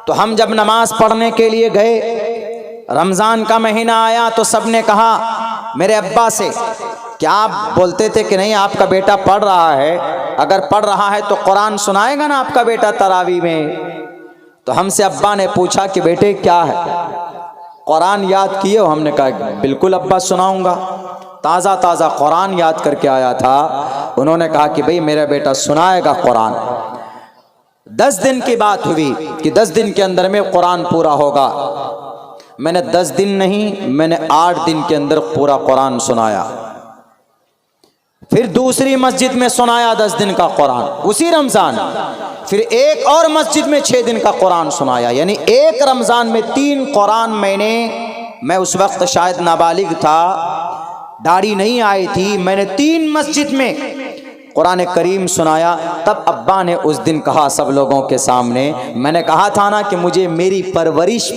तो हम जब नमाज पढ़ने के लिए गए, रमज़ान का महीना आया तो सब ने कहा मेरे अब्बा से, क्या आप बोलते थे कि नहीं आपका बेटा पढ़ रहा है, अगर पढ़ रहा है तो कुरान सुनाएगा ना आपका बेटा तरावी में। तो हमसे अब्बा ने पूछा कि बेटे क्या है, कुरान याद किए हो? हमने कहा बिल्कुल अब्बा सुनाऊंगा। ताज़ा ताज़ा कुरान याद करके आया था। उन्होंने कहा कि भाई मेरा बेटा सुनाएगा कुरान। 10 दिन की बात हुई कि 10 दिन के अंदर में कुरान पूरा होगा। मैंने 10 दिन नहीं, मैंने 8 दिन के अंदर पूरा कुरान सुनाया। फिर दूसरी मस्जिद में सुनाया 10 दिन का कुरान उसी रमज़ान। फिर एक और मस्जिद में 6 दिन का कुरान सुनाया। यानी एक रमज़ान में 3 कुरान मैं उस वक्त शायद नाबालिग था, दाढ़ी नहीं आई थी, मैंने 3 मस्जिद में कुरान करीम सुनाया। तब अब्बा ने उस दिन कहा सब लोगों के सामने, मैंने कहा था ना कि मुझे मेरी परवरिश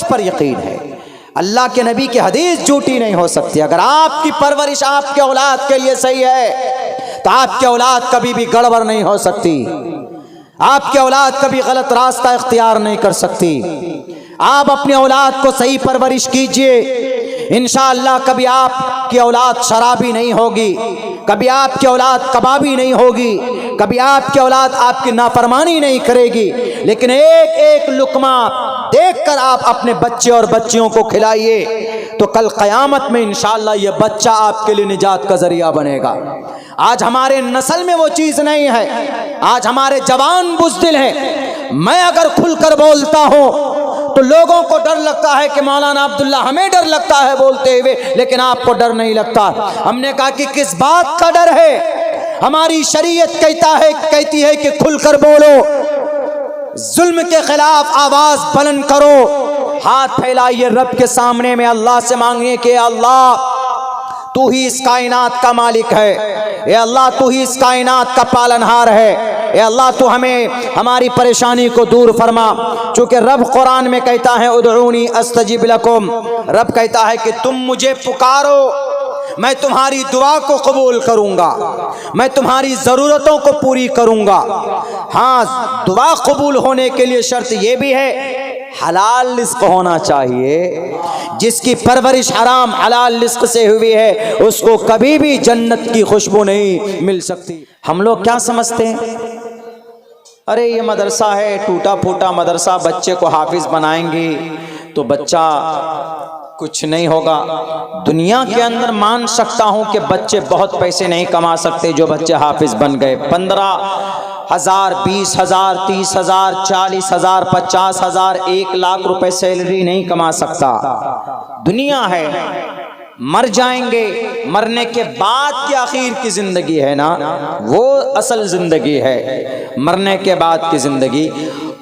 पर यकीन है, अल्लाह के नबी की हदीस झूठी नहीं हो सकती। अगर आपकी परवरिश आपके औलाद के लिए सही है तो आपकी औलाद कभी भी गड़बड़ नहीं हो सकती, आपकी औलाद कभी गलत रास्ता इख्तियार नहीं कर सकती। आप अपनी औलाद को सही परवरिश कीजिए, इंशाअल्लाह कभी आपकी औलाद शराबी नहीं होगी, कभी आपकी औलाद कबाबी नहीं होगी, कभी आपकी औलाद आपकी नाफरमानी नहीं करेगी। लेकिन एक एक लुकमा देखकर आप अपने बच्चे और बच्चियों को खिलाइए, तो कल क़यामत में इंशाअल्लाह ये बच्चा आपके लिए निजात का जरिया बनेगा। आज हमारे नस्ल में वो चीज़ नहीं है। आज हमारे जवान बुज़दिल हैं। मैं अगर खुलकर बोलता हूँ तो लोगों को डर लगता है कि मौलाना अब्दुल्ला, हमें डर लगता है बोलते हुए, लेकिन आपको डर नहीं लगता। हमने कहा कि किस बात का डर है? हमारी शरीयत कहती है कि खुलकर बोलो, जुल्म के खिलाफ आवाज बुलंद करो, हाथ फैलाइए रब के सामने में अल्लाह से मांगिए कि अल्लाह तू ही इस कायनात का मालिक है, ए अल्लाह तू ही इस कायनात का पालनहार है, ए अल्लाह तू हमें हमारी परेशानी को दूर फरमा। चूँकि रब कुरान में कहता है उदऊनी अस्तजिब लकुम, रब कहता है कि तुम मुझे पुकारो, मैं तुम्हारी दुआ को कबूल करूँगा, मैं तुम्हारी ज़रूरतों को पूरी करूँगा। हाँ, दुआ कबूल होने के लिए शर्त ये भी है हलाल रिज़्क़ होना चाहिए। जिसकी परवरिश हराम हलाल रिज़्क़ से हुई है उसको कभी भी जन्नत की खुशबू नहीं मिल सकती। हम लोग क्या समझते हैं, अरे ये मदरसा है, टूटा फूटा मदरसा, बच्चे को हाफिज बनाएंगे तो बच्चा कुछ नहीं होगा। दुनिया के अंदर मान सकता हूँ कि बच्चे बहुत पैसे नहीं कमा सकते जो बच्चे हाफिज बन गए। 15,000, 20,000, 30,000, 40,000, 50,000, 1 लाख रुपए सैलरी नहीं कमा सकता। दुनिया है, मर जाएंगे, मरने के बाद की आखिर की जिंदगी है ना, वो असल जिंदगी है, मरने के बाद की जिंदगी।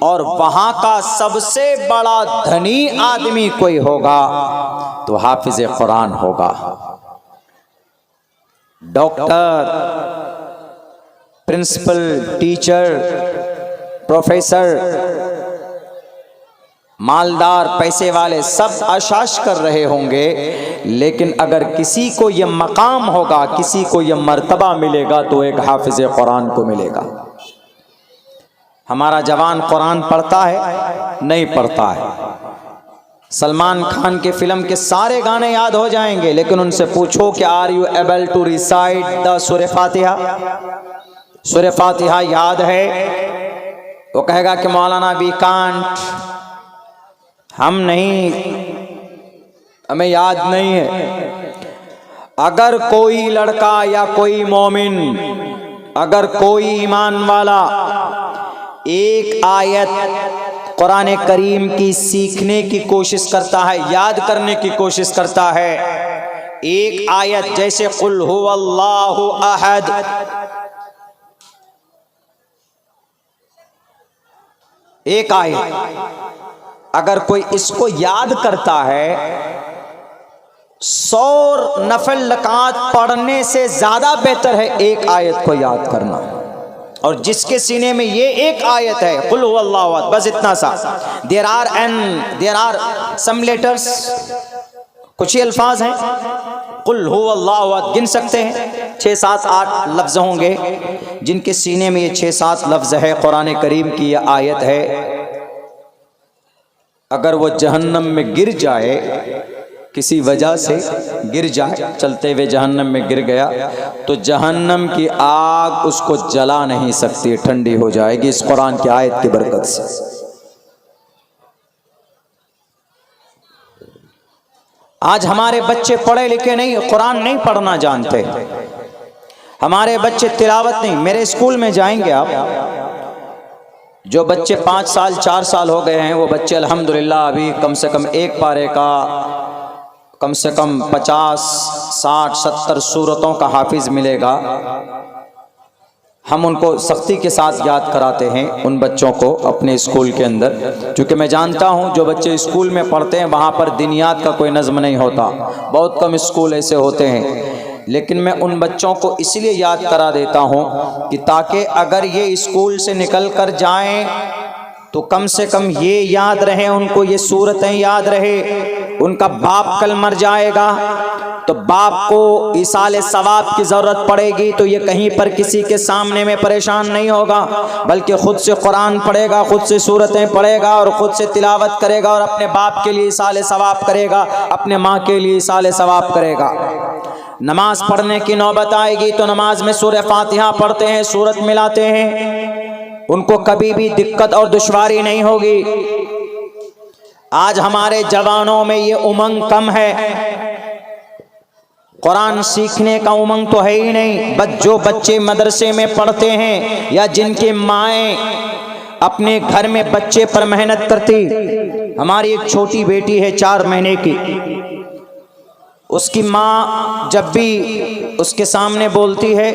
और वहां का सबसे बड़ा धनी आदमी कोई होगा तो हाफिज कुरान होगा। डॉक्टर, प्रिंसिपल, टीचर, प्रोफेसर, मालदार, पैसे वाले सब आशाश कर रहे होंगे, लेकिन अगर किसी को यह मकाम होगा, किसी को यह मर्तबा मिलेगा तो एक हाफिज कुरान को मिलेगा। हमारा जवान कुरान पढ़ता है? नहीं पढ़ता है। सलमान खान के फिल्म के सारे गाने याद हो जाएंगे, लेकिन उनसे पूछो कि are you able to recite the सूरह फातिहा? सूरह फातिहा याद है? वो कहेगा कि मौलाना वी कांट, हम नहीं, हमें याद नहीं है। अगर कोई लड़का या कोई मोमिन, अगर कोई ईमान वाला एक आयत कुरान करीम की सीखने की कोशिश करता है, याद करने की कोशिश करता है, एक आयत जैसे कुल हुवल्लाहु अहद, एक आयत अगर कोई इसको याद करता है, 100 नफल रकात पढ़ने से ज्यादा बेहतर है एक आयत को याद करना। और जिसके सीने में ये एक आयत है कुल हुवल्लाहु अहद, बस इतना सा, देयर आर सम लेटर्स, कुछ ही अल्फाज हैं, कुल हुवल्लाहु अहद गिन सकते हैं? 6, 7, 8 लफ्ज़ होंगे जिनके सीने में ये 6, 7 लफ्ज़ है। कुरान करीम की यह आयत है, अगर वो जहन्नम में गिर जाए, किसी वजह से गिर जाए, चलते हुए जहन्नम में गिर गया, तो जहन्नम की आग उसको जला नहीं सकती, ठंडी हो जाएगी इस कुरान की आयत की बरकत से। आज हमारे बच्चे पढ़े लिखे नहीं, कुरान नहीं पढ़ना जानते, हमारे बच्चे तिलावत नहीं। मेरे स्कूल में जाएंगे आप, जो बच्चे 5 साल 4 साल हो गए हैं, वो बच्चे अल्हम्दुलिल्लाह अभी कम से कम एक पारे का कम से कम 50, 60, 70 सूरतों का हाफिज मिलेगा। हम उनको सख्ती के साथ याद कराते हैं उन बच्चों को अपने स्कूल के अंदर, क्योंकि मैं जानता हूं जो बच्चे स्कूल में पढ़ते हैं वहां पर दिनियात का कोई नज़्म नहीं होता, बहुत कम स्कूल ऐसे होते हैं। लेकिन मैं उन बच्चों को इसलिए याद करा देता हूं कि ताकि अगर ये स्कूल से निकल कर जाएं तो कम से कम ये याद रहे उनको, ये सूरतें याद रहे। उनका बाप कल मर जाएगा तो बाप को इसाले सवाब की ज़रूरत पड़ेगी, तो ये कहीं पर किसी के सामने में परेशान नहीं होगा, बल्कि ख़ुद से कुरान पढ़ेगा, ख़ुद से सूरतें पढ़ेगा और ख़ुद से तिलावत करेगा और अपने बाप के लिए इसाले सवाब करेगा, अपने माँ के लिए इसाले सवाब करेगा। नमाज पढ़ने की नौबत आएगी तो नमाज में सूरह फातिहा पढ़ते हैं, सूरत मिलाते हैं, उनको कभी भी दिक्कत और दुश्वारी नहीं होगी। आज हमारे जवानों में ये उमंग कम है, कुरान सीखने का उमंग तो है ही नहीं। जो बच्चे मदरसे में पढ़ते हैं या जिनके माएँ अपने घर में बच्चे पर मेहनत करती, हमारी एक छोटी बेटी है 4 महीने की, उसकी माँ जब भी उसके सामने बोलती है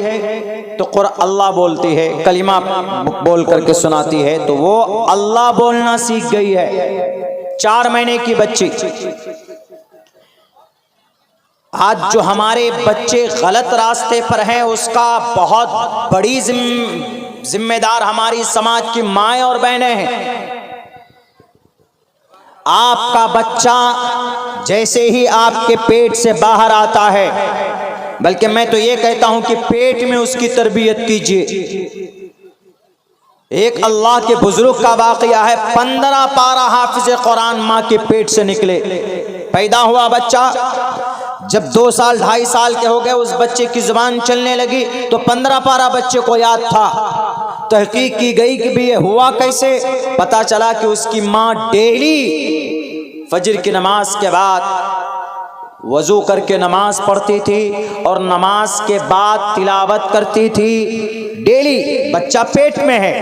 तो अल्लाह बोलती है, कलिमा बोल करके सुनाती है, तो वो अल्लाह बोलना सीख गई है, 4 महीने की बच्ची। आज जो हमारे बच्चे गलत रास्ते पर हैं उसका बहुत बड़ी जिम्मेदार हमारी समाज की माएँ और बहनें हैं। आपका बच्चा जैसे ही आपके पेट से बाहर आता है, बल्कि मैं तो ये कहता हूं कि पेट में उसकी तरबियत कीजिए। एक अल्लाह के बुजुर्ग का वाकया है, 15 पारा हाफिज कुरान माँ के पेट से निकले। पैदा हुआ बच्चा, जब 2 साल 2.5 साल के हो गए, उस बच्चे की जुबान चलने लगी तो 15 पारा बच्चे को याद था। तहकीक की गई कि भी ये हुआ कैसे, पता चला कि उसकी माँ डेली फजर की नमाज के बाद वजू करके नमाज पढ़ती थी और नमाज के बाद तिलावत करती थी। डेली बच्चा पेट में है,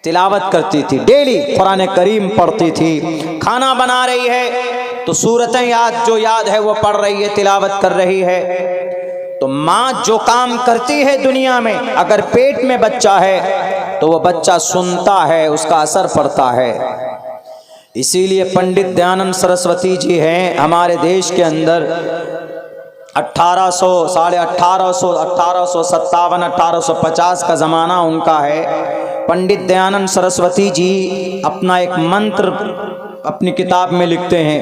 तिलावत करती थी, डेली कुरान करीम पढ़ती थी। खाना बना रही है तो सूरतें याद है वो पढ़ रही है, तिलावत कर रही है। तो माँ जो काम करती है दुनिया में, अगर पेट में बच्चा है तो वो बच्चा सुनता है, उसका असर पड़ता है। इसीलिए पंडित दयानंद सरस्वती जी हैं हमारे देश के अंदर 1800, 1850, 1857, 1850 का ज़माना उनका है। पंडित दयानंद सरस्वती जी अपना एक मंत्र अपनी किताब में लिखते हैं,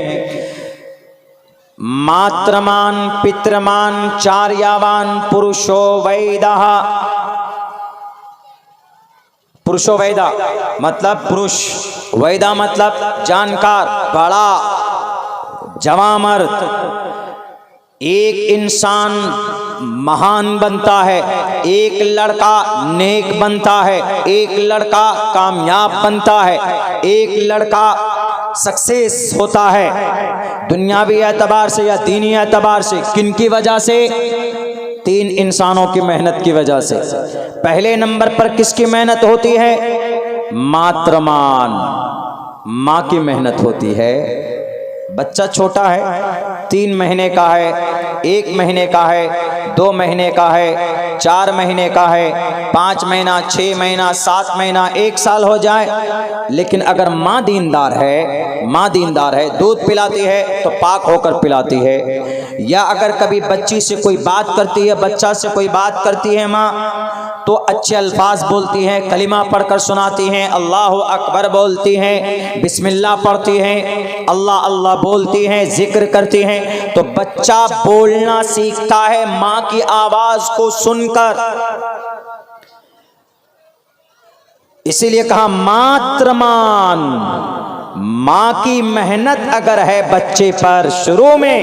मात्रमान पित्रमान चार्यावान पुरुषो वैदः। पुरुषो वैदा मतलब पुरुष, वैदा मतलब जानकार, बड़ा, जवामर्द। एक इंसान महान बनता है, एक लड़का नेक बनता है, एक लड़का कामयाब बनता है, एक लड़का सक्सेस होता है दुनियावी एतबार से या दीनी एतबार से। किन की वजह से? 3 इंसानों की मेहनत की वजह से। पहले नंबर पर किसकी मेहनत होती है? मात्रमान, माँ की मेहनत होती है। बच्चा छोटा है, 3 महीने का है, 1 महीने का है, 2 महीने का है, 4 महीने का है, 5 महीना, 6 महीना, 7 महीना, 1 साल हो जाए, लेकिन अगर माँ दीनदार है, दूध पिलाती है तो पाक होकर पिलाती है। या अगर कभी बच्ची से कोई बात करती है, बच्चा से कोई बात करती है माँ, तो अच्छे अल्फाज बोलती हैं, कलिमा पढ़कर सुनाती हैं, अल्लाह अकबर बोलती हैं, बिस्मिल्लाह पढ़ती हैं, अल्लाह अल्लाह बोलती हैं, जिक्र करती हैं, तो बच्चा बोलना सीखता है माँ की आवाज को सुनकर। इसीलिए कहा मातृमान, माँ की मेहनत अगर है बच्चे पर शुरू में,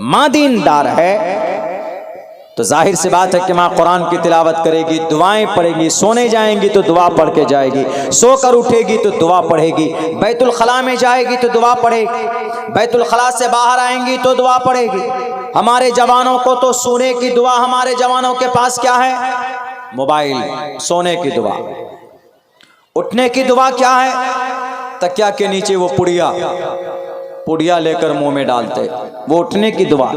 माँ दीनदार है, तो जाहिर सी बात है कि माँ कुरान की तिलावत करेगी, दुआएं पढ़ेगी, सोने जाएंगी तो दुआ पढ़ के जाएगी, सोकर उठेगी तो दुआ पढ़ेगी, बैतुल खला में जाएगी तो दुआ पढ़ेगी, बैतुल खला से बाहर आएंगी तो दुआ पढ़ेगी। हमारे जवानों को तो सोने की दुआ, हमारे जवानों के पास क्या है? मोबाइल। सोने की दुआ, उठने की दुआ क्या है? तकिया के नीचे वो पुड़िया लेकर मुंह में डालते, वो उठने की दुआ।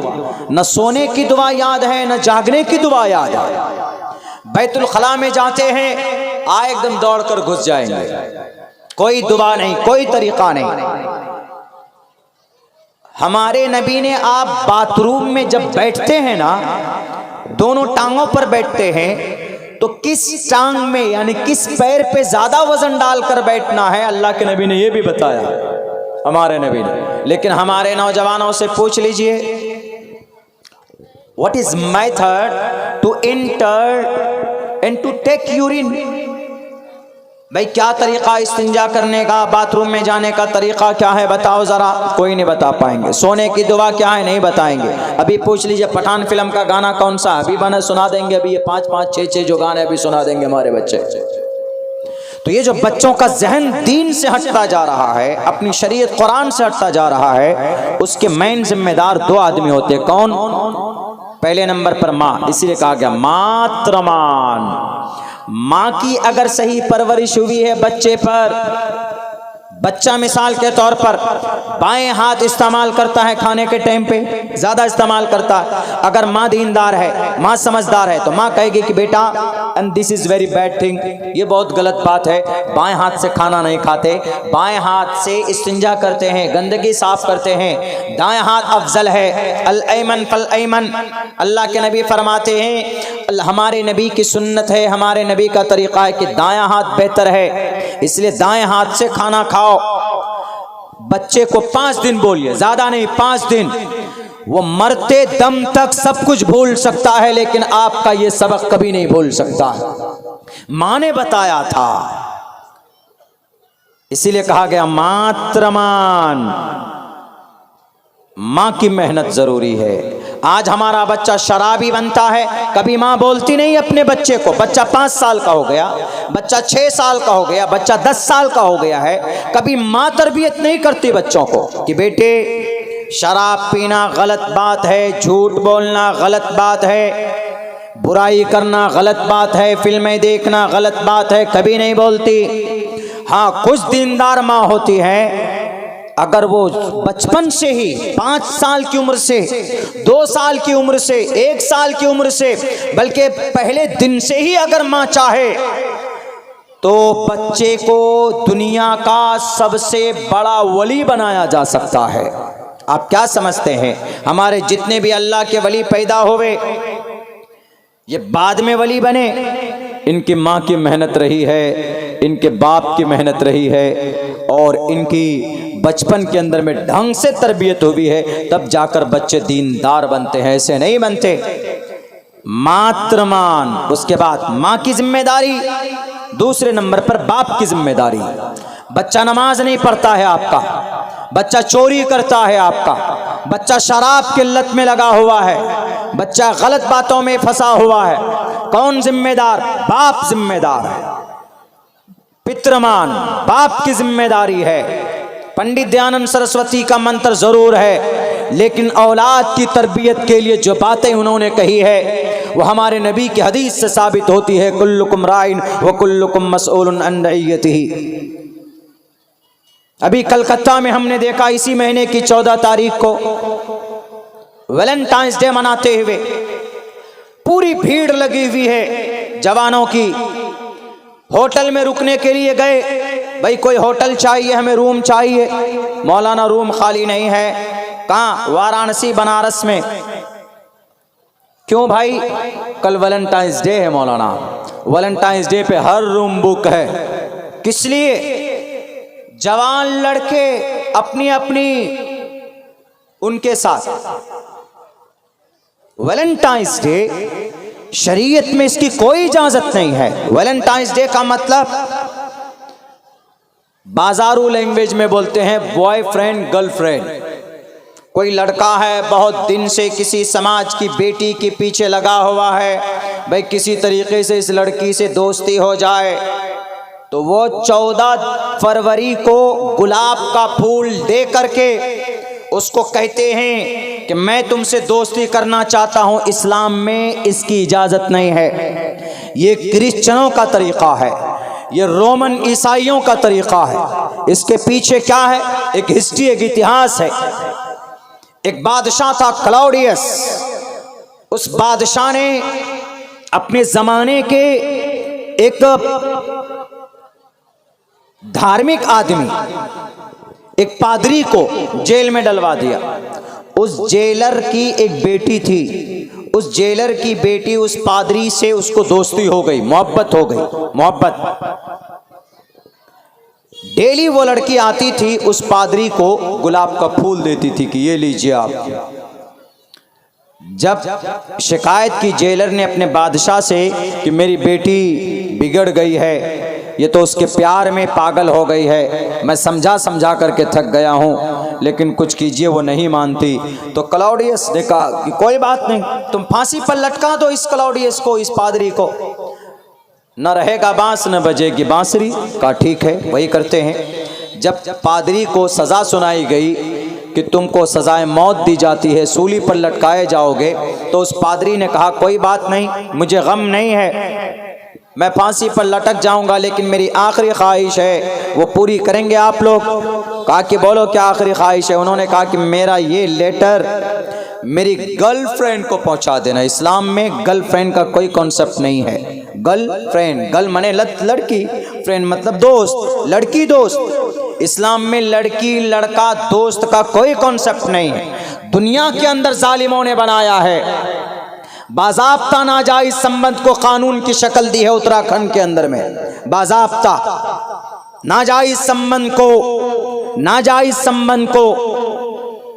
न सोने की दुआ याद है, न जागने की दुआ याद है। बैतुल खला में जाते हैं, एकदम दौड़कर घुस जाएंगे, कोई दुआ नहीं, कोई तरीका नहीं। हमारे नबी ने, आप बाथरूम में जब बैठते हैं ना, दोनों टांगों पर बैठते हैं, तो किस टांग में यानी किस पैर पे ज्यादा वजन डालकर बैठना है, अल्लाह के नबी ने यह भी बताया, हमारे नबी ने। लेकिन हमारे नौजवानों से पूछ लीजिए, what is method to enter and to take urine? भाई क्या तरीका इस्तिंजा करने का, बाथरूम में जाने का तरीका क्या है, बताओ जरा। कोई नहीं बता पाएंगे। सोने की दुआ क्या है, नहीं बताएंगे। अभी पूछ लीजिए पठान फिल्म का गाना कौन सा, अभी बना सुना देंगे। अभी ये 5-5, 6-6 जो गाने अभी सुना देंगे हमारे बच्चे। तो ये जो बच्चों का जहन दीन से हटता जा रहा है, अपनी शरीयत कुरान से हटता जा रहा है, उसके मेन जिम्मेदार 2 आदमी होते हैं। कौन? पहले नंबर पर माँ। इसीलिए कहा गया मातृमान। माँ की अगर सही परवरिश हुई है बच्चे पर, बच्चा मिसाल के तौर पर बाएं हाथ इस्तेमाल करता है खाने के टाइम पे, ज्यादा इस्तेमाल करता है। अगर माँ दीनदार है, माँ समझदार है, तो माँ कहेगी कि बेटा, and this is very bad thing, ये बहुत गलत बात है, बाएं हाथ से खाना नहीं खाते, बाएं हाथ से इस्तिंजा करते हैं, गंदगी साफ करते हैं, दाएं हाथ अफजल है। अल ऐमन फल ऐमन, अल्लाह के नबी फरमाते हैं, हमारे नबी की सुन्नत है, हमारे नबी का तरीका है कि दायां हाथ बेहतर है, इसलिए दाएं हाथ से खाना खाओ। बच्चे को 5 दिन बोलिए, ज्यादा नहीं, 5 दिन। वो मरते दम तक सब कुछ भूल सकता है, लेकिन आपका ये सबक कभी नहीं भूल सकता। मां ने बताया था, इसीलिए कहा गया मातृमान। मां की मेहनत जरूरी है। आज हमारा बच्चा शराबी बनता है, कभी मां बोलती नहीं अपने बच्चे को। बच्चा 5 साल का हो गया, बच्चा 6 साल का हो गया, बच्चा 10 साल का हो गया है, कभी मां तरबियत नहीं करती बच्चों को कि बेटे शराब पीना गलत बात है, झूठ बोलना गलत बात है, बुराई करना गलत बात है, फिल्में देखना गलत बात है, कभी नहीं बोलती। हाँ, कुछ दीनदार माँ होती है, अगर वो बचपन से ही 5 साल की उम्र से, 2 साल की उम्र से, 1 साल की उम्र से, बल्कि पहले दिन से ही अगर माँ चाहे तो बच्चे को दुनिया का सबसे बड़ा वली बनाया जा सकता है। आप क्या समझते हैं, हमारे जितने भी अल्लाह के वली पैदा हुए, ये बाद में वली बने? इनकी माँ की मेहनत रही है, इनके बाप की मेहनत रही है, और इनकी बचपन के अंदर में ढंग से तरबियत हुई है, तब जाकर बच्चे दीनदार बनते हैं, ऐसे नहीं बनते। मातृमान, उसके बाद माँ की जिम्मेदारी, दूसरे नंबर पर बाप की जिम्मेदारी। बच्चा नमाज नहीं पढ़ता है आपका, बच्चा चोरी करता है आपका, बच्चा शराब की लत में लगा हुआ है, बच्चा गलत बातों में फंसा हुआ है, कौन जिम्मेदार? बाप जिम्मेदार है। पितृमान, बाप की जिम्मेदारी है। पंडित दयानंद सरस्वती का मंत्र जरूर है, लेकिन औलाद की तरबियत के लिए जो बातें उन्होंने कही है वो हमारे नबी की हदीस से साबित होती है, कुल्लुकुम राइन व कुल्लुकुम मसऊलुन अन रइयतिही। अभी कलकत्ता में हमने देखा, इसी महीने की 14 तारीख को वैलेंटाइंस डे मनाते हुए पूरी भीड़ लगी हुई है जवानों की। होटल में रुकने के लिए गए, भाई कोई होटल चाहिए, हमें रूम चाहिए। मौलाना रूम खाली नहीं है। कहाँ? वाराणसी बनारस में। क्यों भाई? कल वैलेंटाइंस डे है मौलाना, वैलेंटाइंस डे पे हर रूम बुक है। किस लिए? जवान लड़के अपनी अपनी उनके साथ। वैलेंटाइंस डे शरीयत में इसकी कोई इजाजत नहीं है। वैलेंटाइंस डे का मतलब बाजारू लैंग्वेज में बोलते हैं बॉयफ्रेंड गर्लफ्रेंड। कोई लड़का है बहुत दिन से किसी समाज की बेटी के पीछे लगा हुआ है, भाई किसी तरीके से इस लड़की से दोस्ती हो जाए, तो वो 14 फरवरी को गुलाब का फूल दे करके उसको कहते हैं कि मैं तुमसे दोस्ती करना चाहता हूं। इस्लाम में इसकी इजाजत नहीं है। ये क्रिश्चियनों का तरीका है, ये रोमन ईसाइयों का तरीका है। इसके पीछे क्या है? एक हिस्ट्री, एक इतिहास है। एक बादशाह था क्लाउडियस। उस बादशाह ने अपने जमाने के एक धार्मिक आदमी, एक पादरी को जेल में डलवा दिया। उस जेलर की एक बेटी थी। उस जेलर की बेटी उस पादरी से उसको दोस्ती हो गई, मोहब्बत हो गई, मोहब्बत। डेली वो लड़की आती थी, उस पादरी को गुलाब का फूल देती थी कि ये लीजिए आप। जब शिकायत की जेलर ने अपने बादशाह से कि मेरी बेटी बिगड़ गई है, ये तो उसके प्यार में पागल हो गई है, मैं समझा समझा करके थक गया हूँ, लेकिन कुछ कीजिए, वो नहीं मानती। तो क्लाउडियस ने कहा कि कोई बात नहीं, तुम फांसी पर लटका दो इस क्लाउडियस को, इस पादरी को, न रहेगा बांस न बजेगी बांसुरी। का ठीक है, वही करते हैं। जब पादरी को सज़ा सुनाई गई कि तुमको सज़ाए मौत दी जाती है, सूली पर लटकाए जाओगे, तो उस पादरी ने कहा कोई बात नहीं, मुझे गम नहीं है, मैं फांसी पर लटक जाऊंगा, लेकिन मेरी आखिरी ख्वाहिश है, वो पूरी करेंगे आप लोग? कहा कि बोलो क्या आखिरी ख्वाहिश है? उन्होंने कहा कि मेरा ये लेटर मेरी गर्लफ्रेंड को पहुंचा देना। इस्लाम में गर्लफ्रेंड का कोई कॉन्सेप्ट नहीं है। गर्लफ्रेंड, गर्ल माने लड़की, फ्रेंड मतलब दोस्त, लड़की दोस्त। इस्लाम में लड़की लड़का दोस्त का कोई कॉन्सेप्ट नहीं है। दुनिया के अंदर जालिमों ने बनाया है, बाज़ाब्ता नाजायज संबंध को कानून की शक्ल दी है। उत्तराखंड के अंदर में बाज़ाब्ता नाजायज संबंध को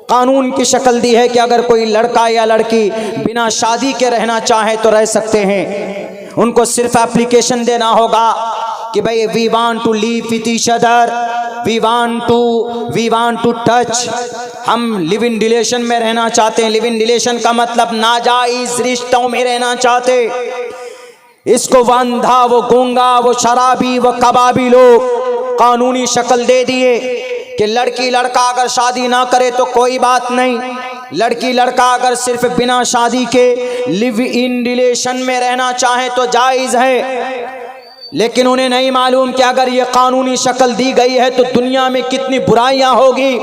कानून की शक्ल दी है कि अगर कोई लड़का या लड़की बिना शादी के रहना चाहे तो रह सकते हैं। उनको सिर्फ एप्लीकेशन देना होगा कि भाई we want to live with each other, we want to touch, हम लिव इन रिलेशन में रहना चाहते हैं। लिव इन रिलेशन का मतलब नाजायज रिश्तों में रहना चाहते। इसको वो अंधा, वो गूंगा, वो शराबी, वो कबाबी लोग कानूनी शक्ल दे दिए कि लड़की लड़का अगर शादी ना करे तो कोई बात नहीं, लड़की लड़का अगर सिर्फ बिना शादी के लिव इन रिलेशन में रहना चाहे तो जायज़ है। लेकिन उन्हें नहीं मालूम कि अगर ये कानूनी शक्ल दी गई है तो दुनिया में कितनी बुराइयां होगी,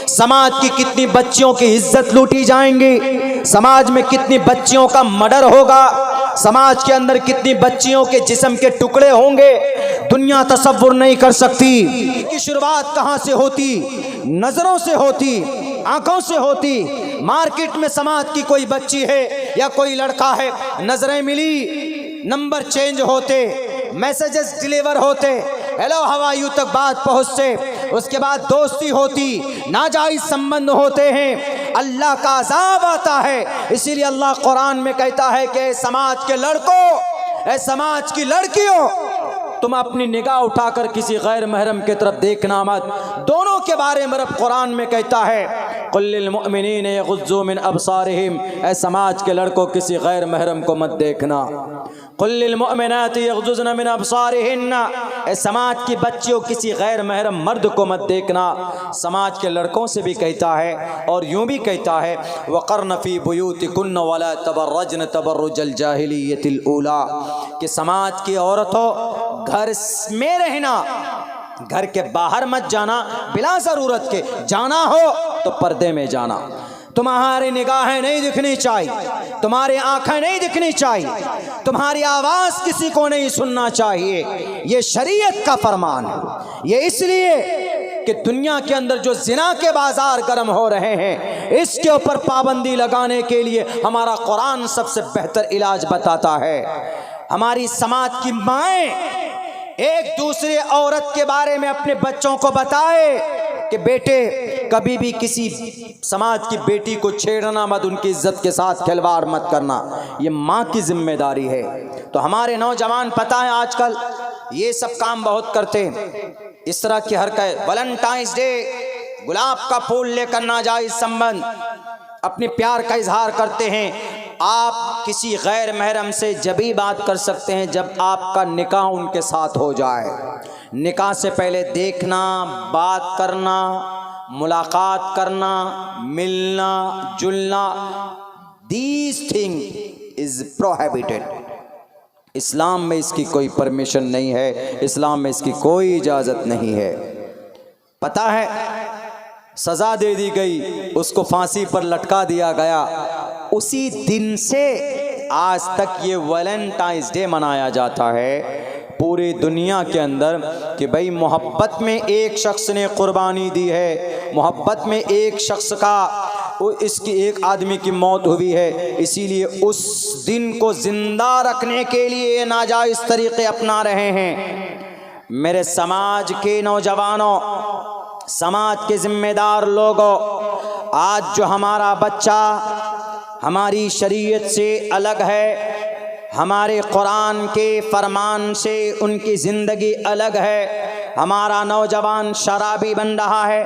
समाज की कितनी बच्चियों की इज्जत लूटी जाएंगी, समाज में कितनी बच्चियों का मर्डर होगा, समाज के अंदर कितनी बच्चियों के जिस्म के टुकड़े होंगे, दुनिया तसव्वुर नहीं कर सकती। की शुरुआत कहाँ से होती? नजरों से होती, आंखों से होती। मार्केट में समाज की कोई बच्ची है या कोई लड़का है, नजरें मिली, नंबर चेंज होते, मैसेजेस डिलीवर होते, हेलो हाउ आर यू तक बात पहुंचते, उसके बाद दोस्ती होती, नाजायज संबंध होते हैं, अल्लाह का अज़ाब आता है। इसीलिए अल्लाह कुरान में कहता है कि समाज के लड़कों, समाज की लड़कियों, तुम अपनी निगाह उठाकर किसी गैर महरम की तरफ देखना मत। दोनों के बारे में रब कुरान में कहता है कुल्लिल मुअमिनीना यग़ुज़्ज़ू मिन अबसारिहिम, ऐ समाज के लड़कों किसी गैर महरम को मत देखना। कुल्लिल मुअमिनाति यग़ुज़्ज़ुना मिन अबसारिहिन्ना, ऐ समाज की बच्चियों किसी गैर महरम मर्द को मत देखना। समाज के लड़कों से भी कहता है और यूं भी कहता है वक़र्न फ़ी बुयूतिकुन्न वला तबर्रजन तबर्रुजल जाहिलिय्यतिल ऊला, कि समाज की औरतों घर में रहना, घर के बाहर मत जाना, बिला ज़रूरत के जाना हो तो पर्दे में जाना। तुम्हारी निगाहें नहीं दिखनी चाहिए, तुम्हारी आंखें नहीं दिखनी चाहिए, तुम्हारी आवाज़ किसी को नहीं सुनना चाहिए। ये शरीयत का फरमान है। ये इसलिए कि दुनिया के अंदर जो जिना के बाजार गर्म हो रहे हैं, इसके ऊपर पाबंदी लगाने के लिए हमारा कुरान सबसे बेहतर इलाज बताता है। हमारी समाज की माएँ एक दूसरे औरत के बारे में अपने बच्चों को बताए कि बेटे कभी भी किसी समाज की बेटी को छेड़ना मत, उनकी इज्जत के साथ खिलवाड़ मत करना, ये माँ की जिम्मेदारी है। तो हमारे नौजवान पता है आजकल ये सब काम बहुत करते हैं, इस तरह की हरकत। वैलेंटाइंस डे, गुलाब का फूल लेकर नाजायज संबंध, अपने प्यार का इजहार करते हैं। आप किसी गैर महरम से जभी बात कर सकते हैं जब आपका निकाह उनके साथ हो जाए। निकाह से पहले देखना, बात करना, मुलाकात करना, मिलना जुलना, दीज थिंग इज प्रोहिबिटेड। इस्लाम में इसकी कोई परमिशन नहीं है, इस्लाम में इसकी कोई इजाज़त नहीं है। पता है सज़ा दे दी गई, उसको फांसी पर लटका दिया गया। उसी दिन से आज तक ये वैलेंटाइंस डे मनाया जाता है पूरी दुनिया के अंदर कि भाई मोहब्बत में एक शख्स ने कुर्बानी दी है, मोहब्बत में एक शख्स का इसकी एक आदमी की मौत हुई है, इसीलिए उस दिन को जिंदा रखने के लिए नाजायज़ तरीक़े अपना रहे हैं। मेरे समाज के नौजवानों, समाज के जिम्मेदार लोगों, आज जो हमारा बच्चा हमारी शरीयत से अलग है, हमारे कुरान के फरमान से उनकी ज़िंदगी अलग है, हमारा नौजवान शराबी बन रहा है,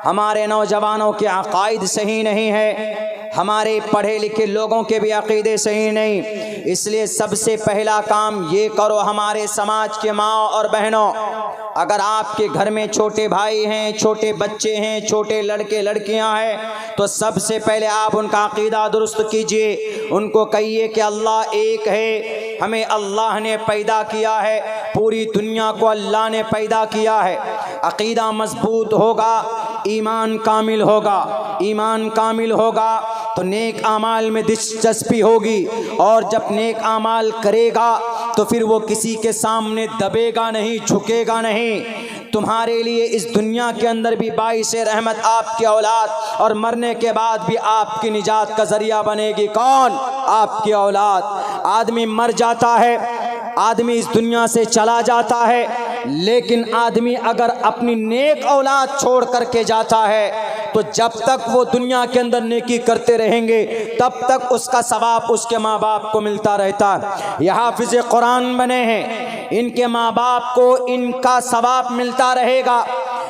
हमारे नौजवानों के अक़ाइद सही नहीं है, हमारे पढ़े लिखे लोगों के भी अक़ीदे सही नहीं। इसलिए सबसे पहला काम ये करो हमारे समाज के माँ और बहनों, अगर आपके घर में छोटे भाई हैं, छोटे बच्चे हैं, छोटे लड़के लड़कियां हैं, तो सबसे पहले आप उनका अक़ीदा दुरुस्त कीजिए। उनको कहिए कि अल्लाह एक है, हमें अल्लाह ने पैदा किया है, पूरी दुनिया को अल्लाह ने पैदा किया है। अक़ीदा मजबूत होगा, ईमान कामिल होगा, ईमान कामिल होगा तो नेक आमाल में दिलचस्पी होगी, और जब नेक आमाल करेगा तो फिर वो किसी के सामने दबेगा नहीं, झुकेगा नहीं। तुम्हारे लिए इस दुनिया के अंदर भी बाइसे रहमत आपकी औलाद, और मरने के बाद भी आपकी निजात का जरिया बनेगी कौन? आपकी औलाद। आदमी मर जाता है, आदमी इस दुनिया से चला जाता है, लेकिन आदमी अगर अपनी नेक औलाद छोड़ करके जाता है तो जब तक वो दुनिया के अंदर नेकी करते रहेंगे तब तक उसका सवाब उसके माँ बाप को मिलता रहता है। ये हाफिज़ कुरान बने हैं, इनके माँ बाप को इनका सवाब मिलता रहेगा,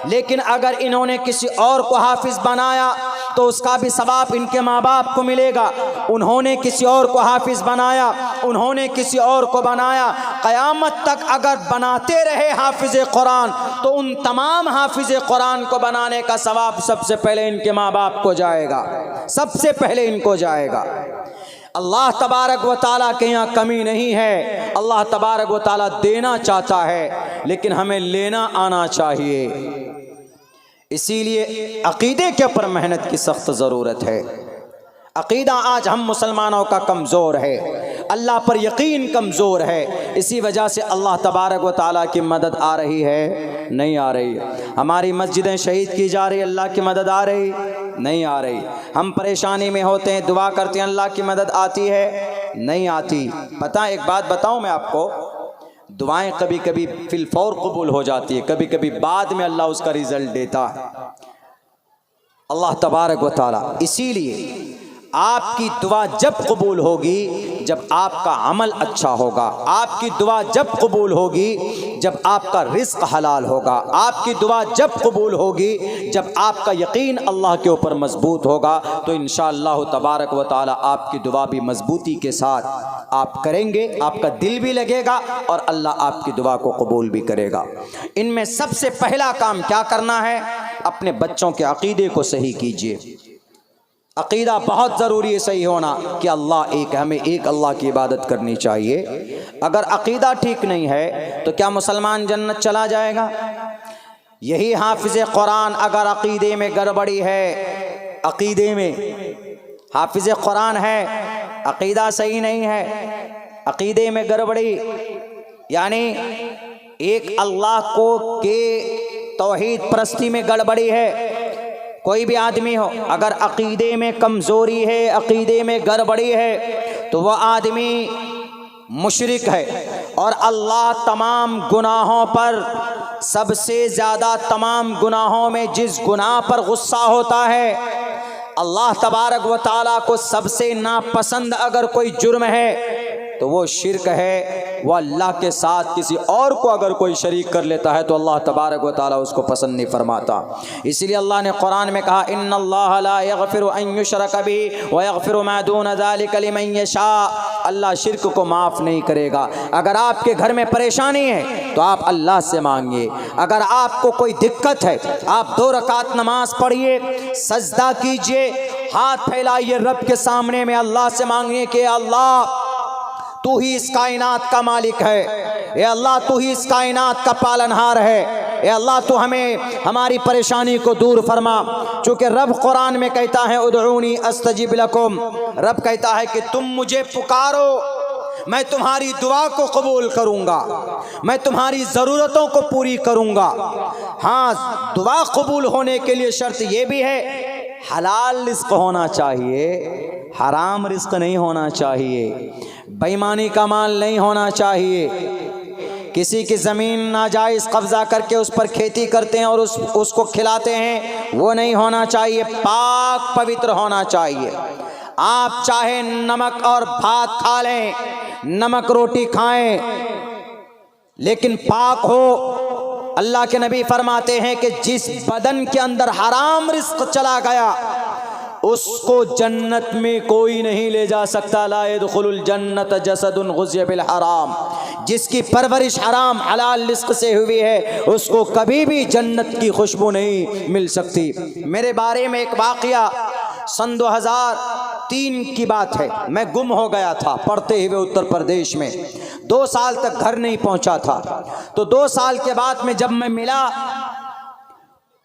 लेकिन अगर इन्होंने किसी और को हाफिज़ बनाया तो उसका भी सवाब इनके माँ बाप को मिलेगा। उन्होंने किसी और को हाफिज़ बनाया, उन्होंने किसी और को बनाया, क़यामत तक अगर बनाते रहे हाफिज़ कुरान तो उन तमाम हाफिज़ कुरान को बनाने का सवाब सबसे पहले इनके माँ बाप को जाएगा, सबसे पहले इनको जाएगा। अल्लाह तबारक व ताला के यहाँ कमी नहीं है, अल्लाह तबारक व ताला देना चाहता है, लेकिन हमें लेना आना चाहिए। इसीलिए अक़ीदे के ऊपर मेहनत की सख्त ज़रूरत है। अक़ीदा आज हम मुसलमानों का कमज़ोर है, अल्लाह पर यकीन कमज़ोर है, इसी वजह से अल्लाह तबारक व ताला की मदद आ रही है? नहीं आ रही। हमारी मस्जिदें शहीद की जा रही, अल्लाह की मदद आ रही? नहीं आ रही। हम परेशानी में होते हैं, दुआ करते हैं, अल्लाह की मदद आती है? नहीं आती। पता है, एक बात बताऊँ मैं आपको, दुआएं कभी कभी फिलफौर कबूल हो जाती है, कभी कभी बाद में अल्लाह उसका रिजल्ट देता है, अल्लाह तबारक व ताला। इसीलिए आपकी दुआ जब कबूल होगी जब आपका अमल अच्छा होगा, आपकी दुआ जब कबूल होगी जब आपका रिज़्क़ हलाल होगा, आपकी दुआ जब कबूल होगी जब आपका यकीन अल्लाह के ऊपर मजबूत होगा। तो इंशाअल्लाह तबारक व ताला आपकी दुआ भी मजबूती के साथ आप करेंगे, आपका दिल भी लगेगा और अल्लाह आपकी दुआ को कबूल भी करेगा। इनमें सबसे पहला काम क्या करना है? अपने बच्चों के अक़ीदे को सही कीजिए। अक़ीदा बहुत ज़रूरी है सही होना कि अल्लाह एक, हमें एक अल्लाह की इबादत करनी चाहिए। अगर अक़ीदा ठीक नहीं है तो क्या मुसलमान जन्नत चला जाएगा? यही हाफिज़ कुरान अगर अक़ीदे में गड़बड़ी है, अक़ीदे में हाफिज़ कुरान है, अक़ीदा सही नहीं है, अक़ीदे में गड़बड़ी, यानी एक अल्लाह को के तौहीद परस्ती में गड़बड़ी है। कोई भी आदमी हो, अगर अकीदे में कमज़ोरी है, अकीदे में गड़बड़ी है, तो वह आदमी मुशरिक है। और अल्लाह तमाम गुनाहों पर, सबसे ज़्यादा तमाम गुनाहों में जिस गुनाह पर गुस्सा होता है, अल्लाह तबारक व तआला को सबसे नापसंद अगर कोई जुर्म है तो वो शिर्क है। वो अल्लाह के साथ किसी और को अगर कोई शरीक कर लेता है तो अल्लाह तबारक व तआला उसको पसंद नहीं फरमाता। इसीलिए अल्लाह ने कुरान में कहा, इन्नल्लाह ला यगफिरु अन युशरक बिही व यगफिरु मा दून ज़ालिका लिमन यशा। अल्लाह शिर्क को माफ़ नहीं करेगा। अगर आपके घर में परेशानी है तो आप अल्लाह से मांगिए। अगर आपको कोई दिक्कत है, आप 2 रकात नमाज पढ़िए, सजदा कीजिए, हाथ फैलाइए रब के सामने में, अल्लाह से मांगिए कि अल्लाह तू ही इस कायनात का मालिक है, ए अल्लाह तू ही इस कायनात का पालनहार है, ए अल्लाह तू हमें हमारी परेशानी को दूर फरमा। चूँकि रब कुरान में कहता है, उदऊनी अस्तजिब लकुम, रब कहता है कि तुम मुझे पुकारो, मैं तुम्हारी दुआ को कबूल करूँगा, मैं तुम्हारी ज़रूरतों को पूरी करूँगा। हाँ, दुआ कबूल होने के लिए शर्त ये भी है, हलाल रिज़्क़ होना चाहिए, हराम रिज़्क़ नहीं होना चाहिए, बेईमानी का माल नहीं होना चाहिए। किसी की ज़मीन नाजायज़ कब्ज़ा करके उस पर खेती करते हैं और उसको खिलाते हैं, वो नहीं होना चाहिए। पाक पवित्र होना चाहिए। आप चाहे नमक और भात खा लें, नमक रोटी खाएं, लेकिन पाक हो। अल्लाह के नबी फरमाते हैं कि जिस बदन के अंदर हराम रिज़्क़ चला गया उसको जन्नत में कोई नहीं ले जा सकता। ला यदखुलुल जन्नत जसदुन गुज़िया बिल हराम, जिसकी परवरिश हराम हलाल रिज़्क़ से हुई है उसको कभी भी जन्नत की खुशबू नहीं मिल सकती। मेरे बारे में एक वाक़या सन 2003 की बात है। मैं गुम हो गया था पढ़ते हुए उत्तर प्रदेश में, 2 साल तक घर नहीं पहुंचा था। तो 2 साल के बाद में जब मैं मिला,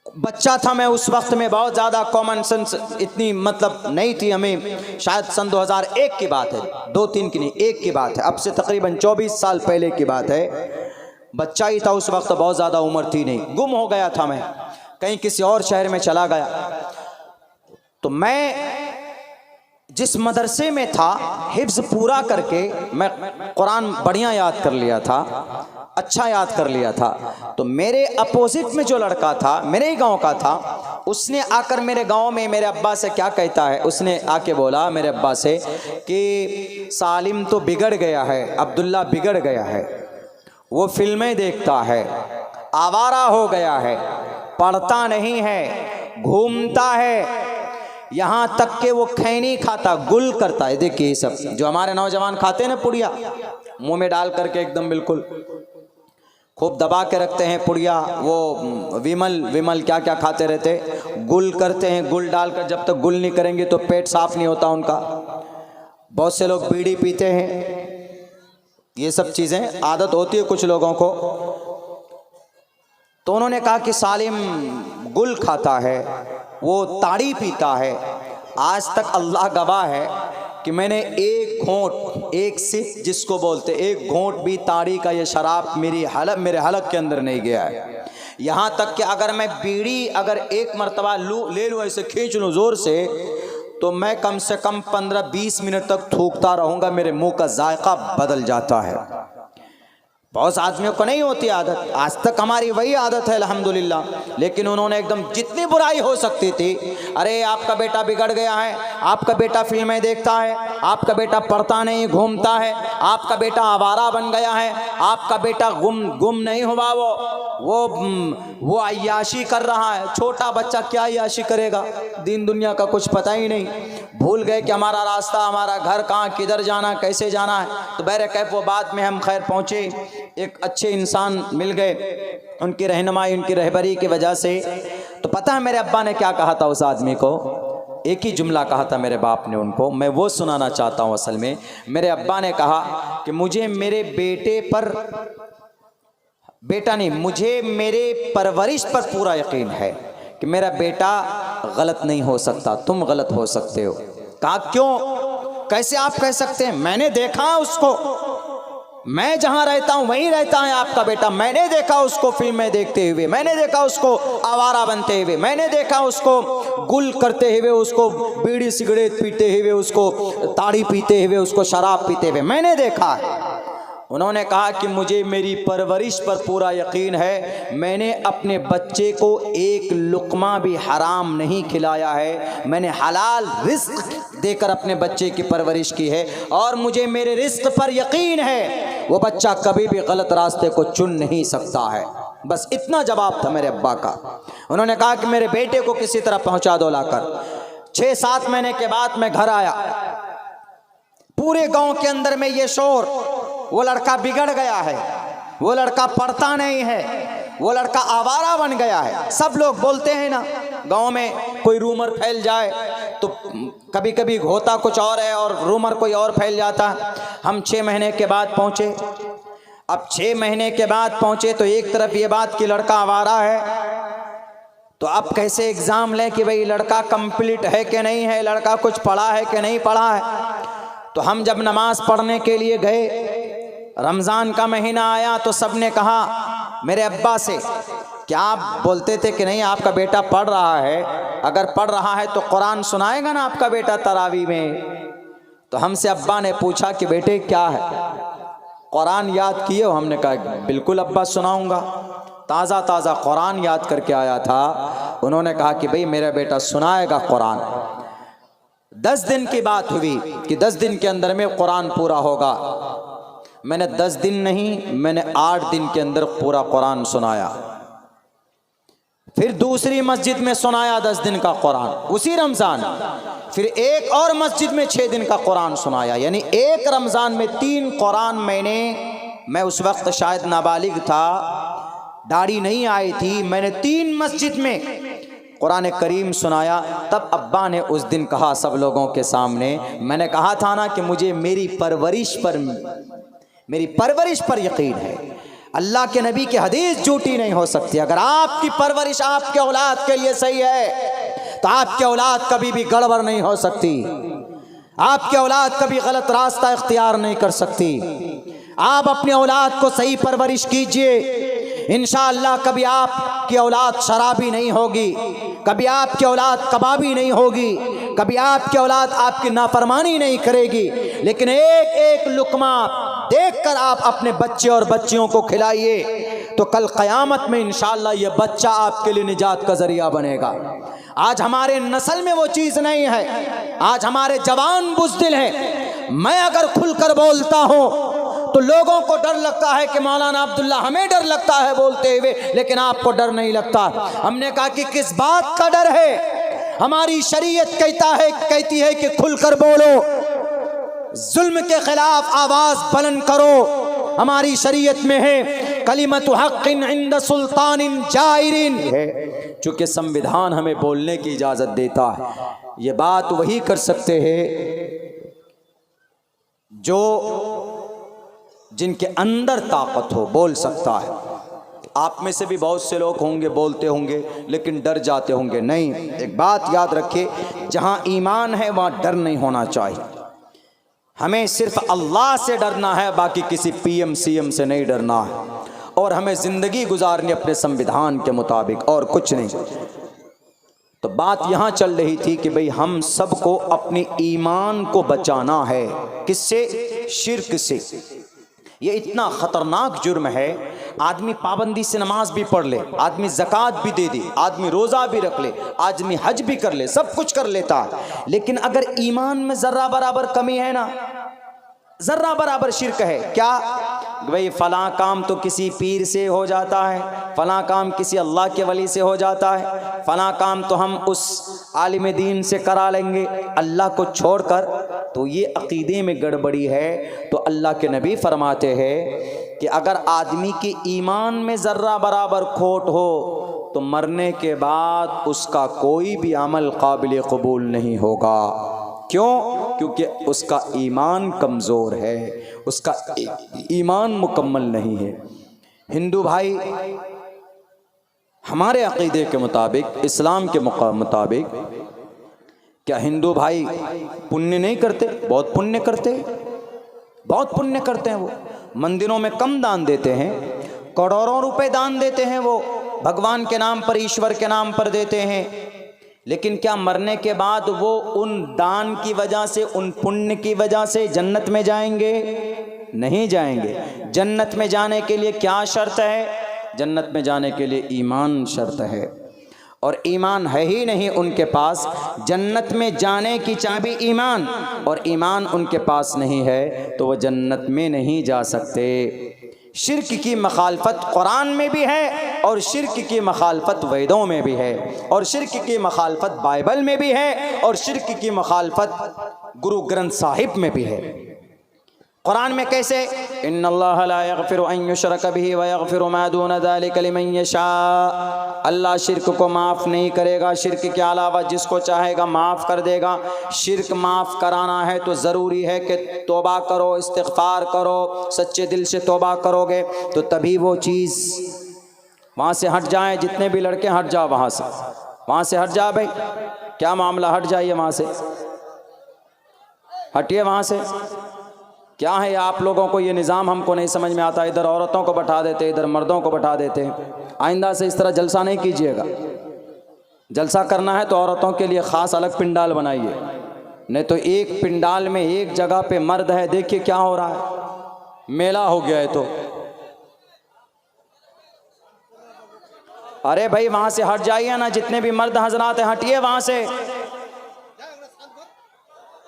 बच्चा था मैं उस वक्त में, बहुत ज़्यादा कॉमन सेंस इतनी मतलब नहीं थी हमें। शायद सन 2001 की बात है, 2-3 की नहीं, 1 की बात है। अब से तकरीबन 24 साल पहले की बात है। बच्चा ही था उस वक्त, बहुत ज़्यादा उम्र थी नहीं। गुम हो गया था मैं, कहीं किसी और शहर में चला गया। तो मैं जिस मदरसे में था, हिफ्ज़ पूरा करके मैं कुरान बढ़िया याद कर लिया था, अच्छा याद कर लिया था। तो मेरे अपोजिट में जो लड़का था, मेरे ही गांव का था, उसने आकर मेरे गांव में मेरे अब्बा से क्या कहता है, उसने आके बोला मेरे अब्बा से कि सालिम तो बिगड़ गया है, अब्दुल्ला बिगड़ गया है, वो फिल्में देखता है, आवारा हो गया है, पढ़ता नहीं है, घूमता है, यहाँ तक कि वो खैनी खाता, गुल करता है। देखिए ये सब जो हमारे नौजवान खाते हैं ना, पुड़िया मुंह में डाल करके एकदम बिल्कुल खूब दबा के रखते हैं पुड़िया, वो विमल क्या क्या खाते रहते, गुल करते हैं, गुल डालकर जब तक गुल नहीं करेंगे तो पेट साफ नहीं होता उनका। बहुत से लोग बीड़ी पीते हैं, ये सब चीज़ें आदत होती है कुछ लोगों को। तो उन्होंने कहा कि सालिम गुल खाता है, वो ताड़ी पीता है। आज तक अल्लाह गवाह है कि मैंने एक घोंट, एक सिप जिसको बोलते, एक घोंट भी ताड़ी का ये शराब मेरे हलक के अंदर नहीं गया है। यहाँ तक कि अगर मैं बीड़ी अगर एक मरतबा ले लूँ, ऐसे खींच लूँ ज़ोर से, तो मैं कम से कम 15-20 मिनट तक थूकता रहूँगा, मेरे मुंह का जायका बदल जाता है। बहुत आदमियों को नहीं होती आदत, आज तक हमारी वही आदत है अल्हम्दुलिल्लाह। लेकिन उन्होंने एकदम जितनी बुराई हो सकती थी, अरे आपका बेटा बिगड़ गया है, आपका बेटा फिल्में देखता है, आपका बेटा पढ़ता नहीं, घूमता है, आपका बेटा आवारा बन गया है, आपका बेटा गुम नहीं हुआ, वो अय्याशी कर रहा है। छोटा बच्चा क्या अय्याशी करेगा, दीन दुनिया का कुछ पता ही नहीं, भूल गए कि हमारा रास्ता, हमारा घर कहाँ, किधर जाना, कैसे जाना है। तो बहरकैफ वो बाद में हम खैर पहुँचे, एक अच्छे इंसान मिल गए, उनकी रहनुमाई, उनकी रहबरी की वजह से। तो पता है मेरे अब्बा ने क्या कहा था उस आदमी को, एक ही जुमला कहा था मेरे बाप ने उनको, मैं वो सुनाना चाहता हूँ। असल में मेरे अब्बा ने कहा कि मुझे मेरे बेटे पर, बेटा नहीं, मुझे मेरे परवरिश पर पूरा यकीन है कि मेरा बेटा गलत नहीं हो सकता, तुम गलत हो सकते हो। कहा क्यों, कैसे आप कह सकते हैं, मैंने देखा उसको, मैं जहां रहता हूं वहीं रहता है आपका बेटा। मैंने देखा उसको फिल्में देखते हुए, मैंने देखा उसको आवारा बनते हुए, मैंने देखा उसको गुल करते हुए, उसको बीड़ी सिगरेट पीते हुए, उसको ताड़ी पीते हुए, उसको शराब पीते हुए मैंने देखा है। उन्होंने कहा कि मुझे मेरी परवरिश पर पूरा यकीन है, मैंने अपने बच्चे को एक लुक़मा भी हराम नहीं खिलाया है, मैंने हलाल रिज़्क़ देकर अपने बच्चे की परवरिश की है और मुझे मेरे रिज़्क़ पर यकीन है वो बच्चा कभी भी गलत रास्ते को चुन नहीं सकता है। बस इतना जवाब था मेरे अब्बा का। उन्होंने कहा कि मेरे बेटे को किसी तरह पहुंचा दो लाकर। 6-7 महीने के बाद मैं घर आया, पूरे गांव के अंदर में ये शोर, वो लड़का बिगड़ गया है, वो लड़का पढ़ता नहीं है, वो लड़का आवारा बन गया है। सब लोग बोलते हैं ना, गांव में कोई रूमर फैल जाए तो कभी कभी होता कुछ और है और रूमर कोई और फैल जाता है। हम 6 महीने के बाद पहुंचे। अब 6 महीने के बाद पहुंचे तो एक तरफ ये बात कि लड़का आवारा है, तो अब कैसे एग्जाम लें कि भाई लड़का कंप्लीट है कि नहीं है, लड़का कुछ पढ़ा है कि नहीं पढ़ा है। तो हम जब नमाज पढ़ने के लिए गए, रमज़ान का महीना आया तो सब ने कहा मेरे अब्बा से, क्या आप बोलते थे कि नहीं आपका बेटा पढ़ रहा है, अगर पढ़ रहा है तो कुरान सुनाएगा ना आपका बेटा तरावी में। तो हमसे अब्बा ने पूछा कि बेटे क्या है, कुरान याद किए हो? हमने कहा बिल्कुल अब्बा सुनाऊंगा। ताज़ा ताज़ा कुरान याद करके आया था। उन्होंने कहा कि भाई मेरा बेटा सुनाएगा कुरान। 10 दिन की बात हुई कि 10 दिन के अंदर में कुरान पूरा होगा। मैंने 10 दिन नहीं, मैंने 8 दिन के अंदर पूरा कुरान सुनाया। फिर दूसरी मस्जिद में सुनाया 10 दिन का कुरान उसी रमज़ान। फिर एक और मस्जिद में 6 दिन का कुरान सुनाया। यानी एक रमज़ान में 3 कुरान मैं उस वक्त शायद नाबालिग था, दाढ़ी नहीं आई थी, मैंने 3 मस्जिद में कुरान करीम सुनाया। तब अब्बा ने उस दिन कहा सब लोगों के सामने, मैंने कहा था ना कि मुझे मेरी परवरिश पर यकीन है, अल्लाह के नबी की हदीस झूठी नहीं हो सकती। अगर आपकी परवरिश आपके औलाद के लिए सही है तो आपकी औलाद कभी भी गड़बड़ नहीं हो सकती, आपकी औलाद कभी गलत रास्ता इख्तियार नहीं कर सकती। आप अपनी औलाद को सही परवरिश कीजिए, इंशाअल्लाह कभी आपकी औलाद शराबी नहीं होगी, कभी आपकी औलाद कबाबी नहीं होगी, कभी आपकी औलाद आपकी नाफरमानी नहीं करेगी। लेकिन एक एक लुकमा देखकर आप अपने बच्चे और बच्चियों को खिलाइए तो कल क़यामत में इंशाअल्लाह ये बच्चा आपके लिए निजात का जरिया बनेगा। आज हमारे नस्ल में वो चीज़ नहीं है, आज हमारे जवान बुज़दिल हैं। मैं अगर खुलकर बोलता हूँ तो लोगों को डर लगता है कि मौलाना अब्दुल्ला, हमें डर लगता है बोलते हुए, लेकिन आपको डर नहीं लगता। हमने कहा कि किस बात का डर है? हमारी शरीयत कहती है कि खुलकर बोलो, जुल्म के खिलाफ आवाज बुलंद करो। हमारी शरीयत में है कलिमतु हक़्क़िन इंद सुल्तानिन जाइरिन है, चूँकि संविधान हमें बोलने की इजाज़त देता है। ये बात वही कर सकते हैं जो जिनके अंदर ताकत हो, बोल सकता है। आप में से भी बहुत से लोग होंगे बोलते होंगे लेकिन डर जाते होंगे। नहीं, एक बात याद रखिए, जहां ईमान है वहां डर नहीं होना चाहिए। हमें सिर्फ अल्लाह से डरना है, बाकी किसी पीएम सीएम से नहीं डरना है। और हमें ज़िंदगी गुजारनी अपने संविधान के मुताबिक, और कुछ नहीं। तो बात यहाँ चल रही थी कि भाई हम सबको अपने ईमान को बचाना है। किससे? शिर्क से। ये इतना ख़तरनाक जुर्म है। आदमी पाबंदी से नमाज भी पढ़ ले, आदमी ज़कात भी दे दे, आदमी रोज़ा भी रख ले, आदमी हज भी कर ले, सब कुछ कर लेता है, लेकिन अगर ईमान में ज़र्रा बराबर कमी है ना, ज़र्रा बराबर शिर्क है। क्या भाई फ़लाँ काम तो किसी पीर से हो जाता है, फ़लाँ काम किसी अल्लाह के वली से हो जाता है, फ़लाँ काम तो हम उस आलिम दीन से करा लेंगे अल्लाह को छोड़कर, तो ये अक़ीदे में गड़बड़ी है। तो अल्लाह के नबी फरमाते हैं कि अगर आदमी के ईमान में ज़र्रा बराबर खोट हो तो मरने के बाद उसका कोई भी अमल काबिल कबूल नहीं होगा। क्यों? क्योंकि उसका ईमान कमज़ोर है, उसका ईमान मुकम्मल नहीं है। हिंदू भाई, हमारे अक़ीदे के मुताबिक, इस्लाम के मुताबिक, क्या हिंदू भाई पुण्य नहीं करते? बहुत पुण्य करते। बहुत पुण्य करते हैं वो, मंदिरों में कम दान देते हैं, करोड़ों रुपए दान देते हैं वो, भगवान के नाम पर, ईश्वर के नाम पर देते हैं। लेकिन क्या मरने के बाद वो उन दान की वजह से, उन पुण्य की वजह से जन्नत में जाएंगे? नहीं जाएंगे। जन्नत में जाने के लिए क्या शर्त है? जन्नत में जाने के लिए ईमान शर्त है, और ईमान है ही नहीं उनके पास। जन्नत में जाने की चाबी ईमान, और ईमान उनके पास नहीं है तो वह जन्नत में नहीं जा सकते। शिर्क की मखालफत कुरान में भी है, और शिर्क की मखालफत वेदों में भी है, और शिर्क की मखालफत बाइबल में भी है, और शिर्क की मखालफत गुरु ग्रंथ साहिब में भी है। कुरान में कैसे? इन्नल्लाह ला यगफिरु अन युशरक बिही व यगफिरु मा दून ज़ालिका लिमन यशा। अल्लाह शिर्क को माफ़ नहीं करेगा, शिर्क के अलावा जिसको चाहेगा माफ़ कर देगा। शिर्क माफ़ कराना है तो ज़रूरी है कि तौबा करो, इस्तिग़फ़ार करो, सच्चे दिल से तौबा करोगे तो तभी वो चीज़ वहाँ से हट जाए। जितने भी लड़के हट जाओ वहाँ से हट जाओ भाई, क्या मामला, हट जाइए वहाँ से, हटिए वहाँ से। क्या है आप लोगों को ये निज़ाम हमको नहीं समझ में आता। इधर औरतों को बैठा देते, इधर मर्दों को बैठा देते। आइंदा से इस तरह जलसा नहीं कीजिएगा। जलसा करना है तो औरतों के लिए ख़ास अलग पिंडाल बनाइए, नहीं तो एक पिंडाल में एक जगह पे मर्द है। देखिए क्या हो रहा है, मेला हो गया है। तो अरे भाई वहाँ से हट जाइए ना, जितने भी मर्द हजरात हैं हटिए वहाँ से।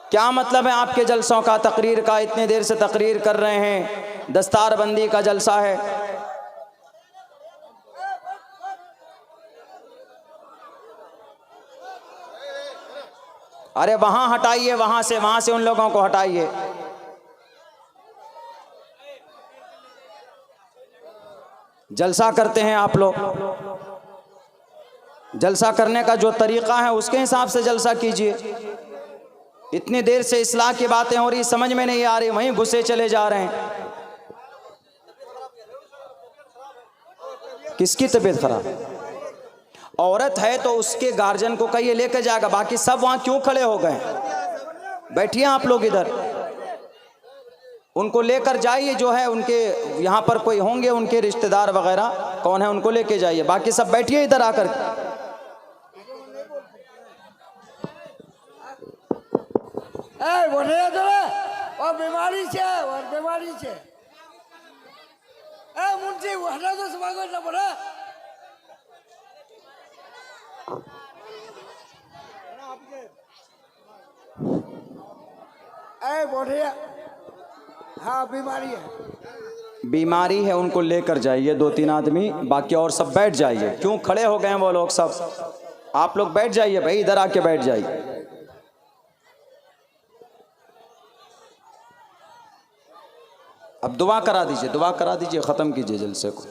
क्या मतलब है आपके जलसों का, तकरीर का? इतने देर से तकरीर कर रहे हैं, दस्तारबंदी का जलसा है। अरे वहां हटाइए, वहां से उन लोगों को हटाइए। जलसा करते हैं आप लोग, जलसा करने का जो तरीका है उसके हिसाब से जलसा कीजिए। इतनी देर से इस्लाह की बातें हो रही, समझ में नहीं आ रही, वहीं घुसे चले जा रहे हैं। किसकी तबीयत खराब? औरत है तो उसके गार्जियन को कहिए लेकर जाएगा, बाकी सब वहां क्यों खड़े हो गए? बैठिए आप लोग इधर, उनको लेकर जाइए। जो है उनके यहाँ पर कोई होंगे उनके रिश्तेदार वगैरह, कौन है उनको लेके जाइए। बाकी सब बैठिए इधर आकर। बीमारी से मुंशी तो स्वागत ना बोला। हाँ बीमारी है, उनको लेकर जाइए 2-3 आदमी, बाकी और सब बैठ जाइए। क्यों खड़े हो गए हैं वो लोग सब? आप लोग बैठ जाइए भाई, इधर आके बैठ जाइए। अब दुआ करा दीजिए, ख़त्म कीजिए जलसे को।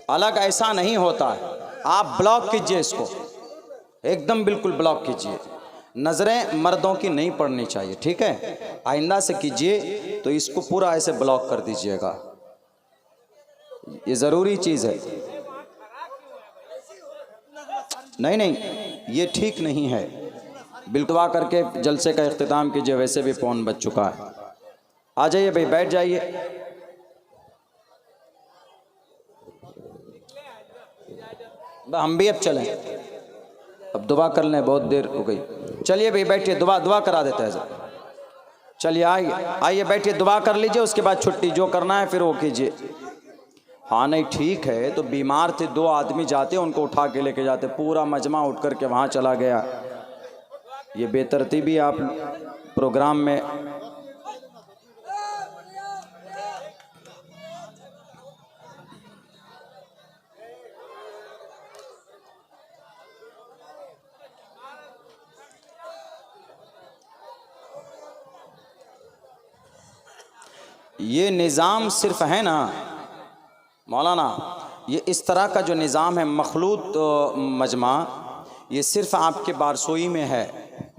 अलग ऐसा नहीं होता है, आप ब्लॉक कीजिए इसको, एकदम बिल्कुल ब्लॉक कीजिए। नज़रें मर्दों की नहीं पड़नी चाहिए, ठीक है? आइंदा से कीजिए तो इसको पूरा ऐसे ब्लॉक कर दीजिएगा, ये ज़रूरी चीज़ है। नहीं, ये ठीक नहीं है। बिल्कुल करके जलसे का इख्तिताम कीजिए, वैसे भी पौन बज चुका है। आ जाइए भाई, बैठ जाइए। हम भी अब चलें, अब दुआ कर लें, बहुत देर हो गई। चलिए भाई बैठिए, दुआ करा देते हैं सर। चलिए आइए बैठिए, दुआ कर लीजिए, उसके बाद छुट्टी जो करना है फिर वो कीजिए। हाँ नहीं ठीक है, तो बीमार थे 2 आदमी, जाते उनको उठा के लेके जाते, पूरा मजमा उठ करके वहाँ चला गया। ये बेतरतीबी आप प्रोग्राम में। ये निज़ाम सिर्फ है ना मौलाना, ये इस तरह का जो निज़ाम है मखलूत मजमा, ये सिर्फ आपके बारसोई में है।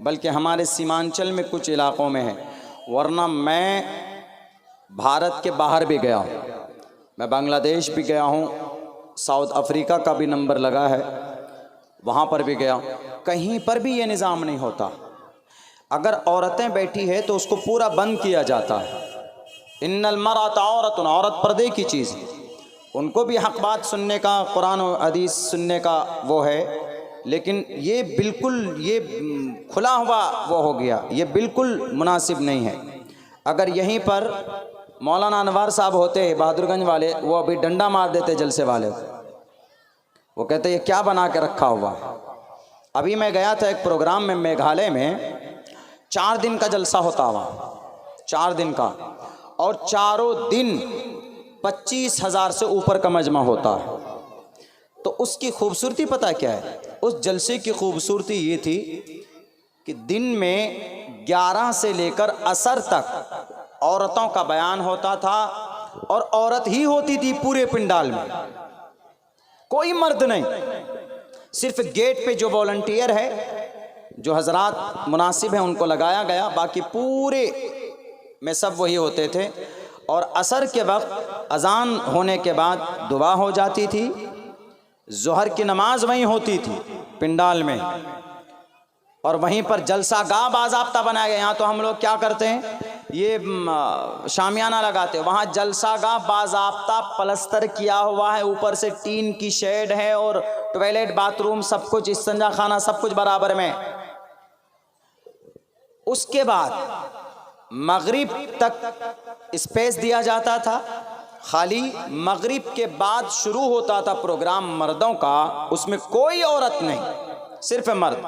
बल्कि हमारे सीमांचल में कुछ इलाक़ों में है, वरना मैं भारत के बाहर भी गया हूँ। मैं बांग्लादेश भी गया हूँ, साउथ अफ्रीका का भी नंबर लगा है, वहाँ पर भी गया हूँ। कहीं पर भी ये निज़ाम नहीं होता। अगर औरतें बैठी है तो उसको पूरा बंद किया जाता है। इन्नल मरअत औरतुन, औरत पर्दे की चीज़ है, उनको भी हक़ बात सुनने का, कुरान और हदीस सुनने का वो है। लेकिन ये बिल्कुल ये खुला हुआ वो हो गया, ये बिल्कुल मुनासिब नहीं है। अगर यहीं पर मौलाना अनवर साहब होते बहादुरगंज वाले, वो अभी डंडा मार देते जलसे वाले को। वो कहते ये क्या बना के रखा हुआ। अभी मैं गया था एक प्रोग्राम में मेघालय में, 4 दिन का जलसा होता हुआ, 4 दिन का, और चारों दिन 25,000 से ऊपर का मजमा होता है। तो उसकी खूबसूरती पता क्या है? उस जलसे की खूबसूरती ये थी कि दिन में 11 से लेकर असर तक औरतों का बयान होता था, और औरत ही होती थी पूरे पंडाल में, कोई मर्द नहीं। सिर्फ गेट पे जो वॉलंटियर है, जो हजरात मुनासिब हैं, उनको लगाया गया, बाकी पूरे में सब वही होते थे। और असर के वक्त अजान होने के बाद दुआ हो जाती थी, ज़ोहर की नमाज वहीं होती थी पंडाल में, और वहीं पर जलसा गाह बाज़ाब्ता बनाया गया। यहाँ तो हम लोग क्या करते हैं, ये शामियाना लगाते हैं, वहाँ जलसा गाह बाज़ाब्ता पलस्तर किया हुआ है, ऊपर से टीन की शेड है, और टॉयलेट बाथरूम सब कुछ, इस्तिंजा खाना सब कुछ बराबर में। उसके बाद मगरिब तक स्पेस दिया जाता था खाली। मगरिब के बाद शुरू होता था प्रोग्राम मर्दों का, उसमें कोई औरत नहीं, सिर्फ मर्द।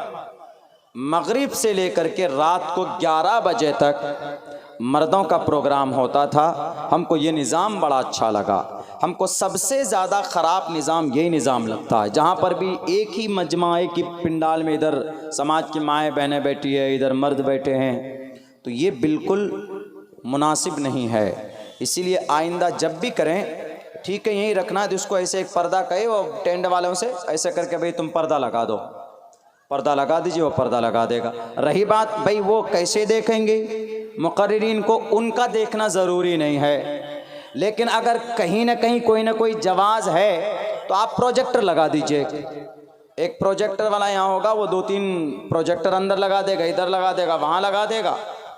मगरिब से लेकर के रात को 11 बजे तक मर्दों का प्रोग्राम होता था। हमको ये निज़ाम बड़ा अच्छा लगा। हमको सबसे ज़्यादा ख़राब निज़ाम यही निज़ाम लगता है, जहाँ पर भी एक ही मजमा, एक ही पिंडाल में इधर समाज की माएँ बहनें बैठी है, इधर मर्द बैठे हैं, तो ये बिल्कुल मुनासिब नहीं है। इसीलिए आइंदा जब भी करें, ठीक है यहीं रखना है, तो उसको ऐसे एक पर्दा कहे और टेंट वालों से ऐसे करके भाई तुम पर्दा लगा दो, पर्दा लगा दीजिए, वो पर्दा लगा देगा। रही बात भाई वो कैसे देखेंगे, मुकर्रिरीन को उनका देखना ज़रूरी नहीं है, लेकिन अगर कहीं ना कहीं कोई ना कोई जवाज़ है तो आप प्रोजेक्टर लगा दीजिए। एक प्रोजेक्टर वाला यहाँ होगा, वो 2-3 प्रोजेक्टर अंदर लगा देगा, इधर लगा देगा, वहाँ लगा देगा,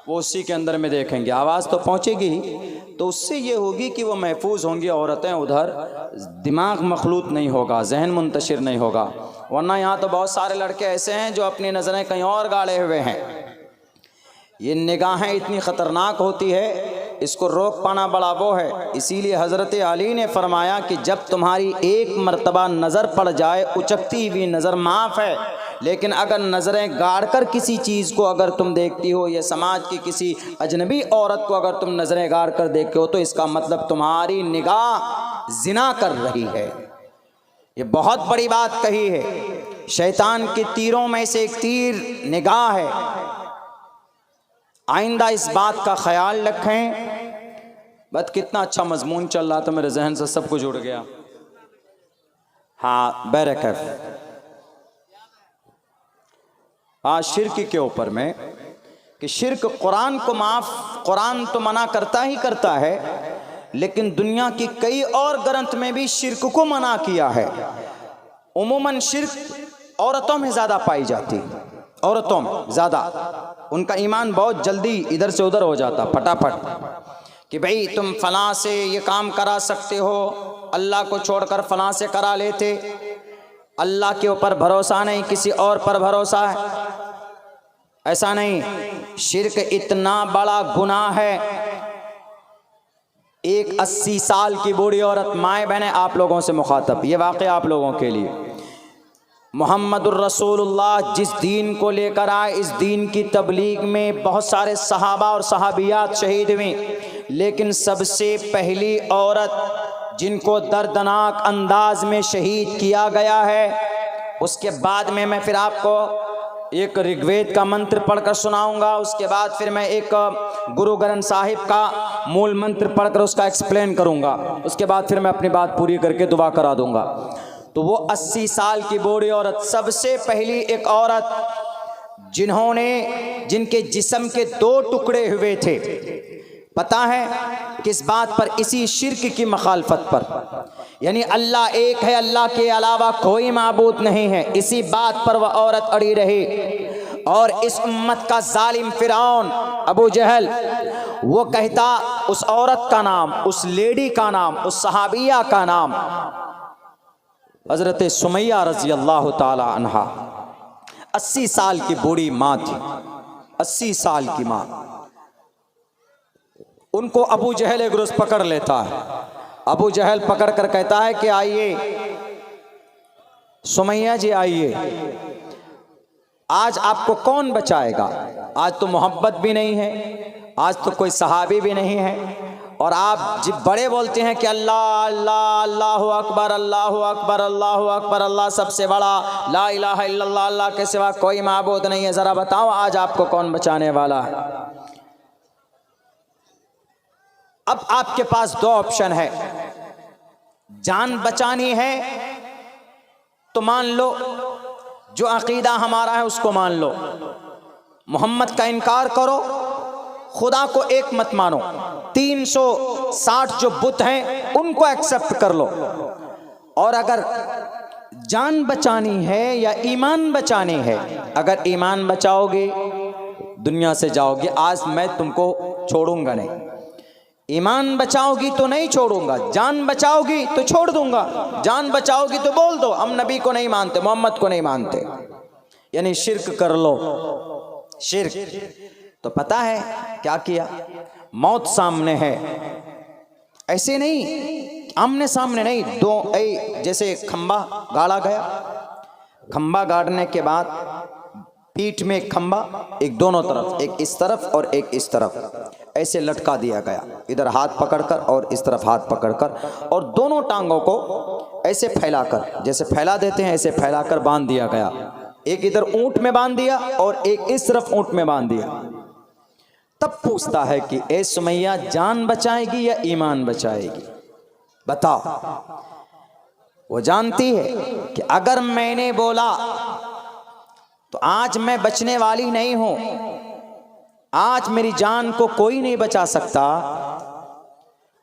वो उसी के अंदर में देखेंगे। आवाज़ तो पहुँचेगी ही, तो उससे ये होगी कि वो महफूज होंगी औरतें, उधर दिमाग मखलूत नहीं होगा, जहन मुंतशिर नहीं होगा। वरना यहाँ तो बहुत सारे लड़के ऐसे हैं जो अपनी नज़रें कहीं और गाड़े हुए हैं। ये निगाहें इतनी ख़तरनाक होती है, इसको रोक पाना बड़ा वो है। इसीलिए हज़रत अली ने फरमाया कि जब तुम्हारी एक मर्तबा नज़र पड़ जाए, उचकती हुई नज़र माफ़ है, लेकिन अगर नज़रें गाड़ कर किसी चीज़ को अगर तुम देखती हो, या समाज की किसी अजनबी औरत को अगर तुम नज़रें गाड़ कर देखते हो, तो इसका मतलब तुम्हारी निगाह ज़िना कर रही है। ये बहुत बड़ी बात कही है। शैतान के तीरों में से एक तीर निगाह है। आइंदा इस बात का ख्याल रखें। बस कितना अच्छा मजमून चल रहा था, मेरे जहन से सब कुछ उड़ गया। हाँ बैरकैफ, हाँ शिर्क के ऊपर में कि शिर्क कुरान को माफ़, कुरान तो मना करता ही करता है, लेकिन दुनिया की कई और ग्रंथ में भी शिर्क को मना किया है। उमूमन शिर्क औरतों में ज़्यादा पाई जाती, औरतों में ज़्यादा। उनका ईमान बहुत जल्दी इधर से उधर हो जाता फटाफट, कि भाई तुम फलां से ये काम करा सकते हो, अल्लाह को छोड़कर फलां से करा लेते। अल्लाह के ऊपर भरोसा नहीं, किसी और पर भरोसा है, ऐसा नहीं। शिर्क इतना बड़ा गुनाह है। एक 80 साल की बूढ़ी औरत, माएँ बहनें आप लोगों से मुखातब, ये वाक़या आप लोगों के लिए। मुहम्मदुर रसूलुल्लाह जिस दीन को लेकर आए, इस दीन की तबलीग में बहुत सारे सहाबा और सहाबियात शहीद हुई, लेकिन सबसे पहली औरत जिनको दर्दनाक अंदाज में शहीद किया गया है, उसके बाद में मैं फिर आपको एक ऋग्वेद का मंत्र पढ़कर सुनाऊंगा। उसके बाद फिर मैं एक गुरु ग्रंथ साहिब का मूल मंत्र पढ़कर उसका एक्सप्लेन करूंगा। उसके बाद फिर मैं अपनी बात पूरी करके दुआ करा दूंगा। तो वो 80 साल की बूढ़ी औरत, सबसे पहली एक औरत जिनके जिस्म के 2 टुकड़े हुए थे, पता है किस बात पर? इसी शिर्क की मखालफत पर, यानी अल्लाह एक है, अल्लाह के अलावा कोई माबूद नहीं है, इसी बात पर वह औरत अड़ी रही। और इस उम्मत का जालिम फिरौन अबू जहल, वो कहता, उस औरत का नाम, उस लेडी का नाम, उस सहाबिया का नाम हजरत सुमैया रजी अल्लाह ताला अन्हा, 80 साल की बूढ़ी माँ थी, 80 साल की माँ। उनको अबू जहल एक रोज पकड़ लेता है। अबू जहल पकड़ कर कहता है कि आइए सुमैया जी, आइए, आज आपको कौन बचाएगा? आज तो मोहब्बत भी नहीं है, आज तो कोई सहाबी भी नहीं है, और आप जब बड़े बोलते हैं कि अल्लाह अल्लाह अल्लाहु अकबर अल्लाहु अकबर अल्लाहु अकबर, अल्लाह सबसे बड़ा, ला इलाहा इल्लल्लाह, अल्लाह के सिवा कोई माबूद नहीं है, ज़रा बताओ आज आपको कौन बचाने वाला है? अब आपके पास 2 ऑप्शन है। जान बचानी है तो मान लो, जो अकीदा हमारा है उसको मान लो, मोहम्मद का इनकार करो, खुदा को एक मत मानो, 360 जो बुत हैं उनको एक्सेप्ट कर लो। और अगर जान बचानी है या ईमान बचानी है, अगर ईमान बचाओगे दुनिया से जाओगे, आज मैं तुमको छोड़ूंगा नहीं। ईमान बचाओगी तो नहीं छोड़ूंगा, जान बचाओगी तो छोड़ दूंगा। जान बचाओगी तो बोल दो हम नबी को नहीं मानते, मोहम्मद को नहीं मानते, यानी शिर्क कर लो, शिर्क। तो पता है क्या किया? मौत सामने है, ऐसे नहीं आमने सामने नहीं, जैसे खंबा गाड़ा गया, खंबा गाड़ने के बाद पीठ में एक खंबा, एक दोनों तरफ, एक इस तरफ और एक इस तरफ, ऐसे लटका दिया गया, इधर हाथ पकड़कर और इस तरफ हाथ पकड़कर, और दोनों टांगों को ऐसे फैलाकर, जैसे फैला देते हैं ऐसे फैलाकर बांध दिया गया। एक इधर ऊंट में बांध दिया और एक इस तरफ ऊंट में बांध दिया। तब पूछता है कि ए सुमैया, जान बचाएगी या ईमान बचाएगी? बताओ। वो जानती है कि अगर मैंने बोला तो आज मैं बचने वाली नहीं हूं, आज मेरी जान को कोई नहीं बचा सकता,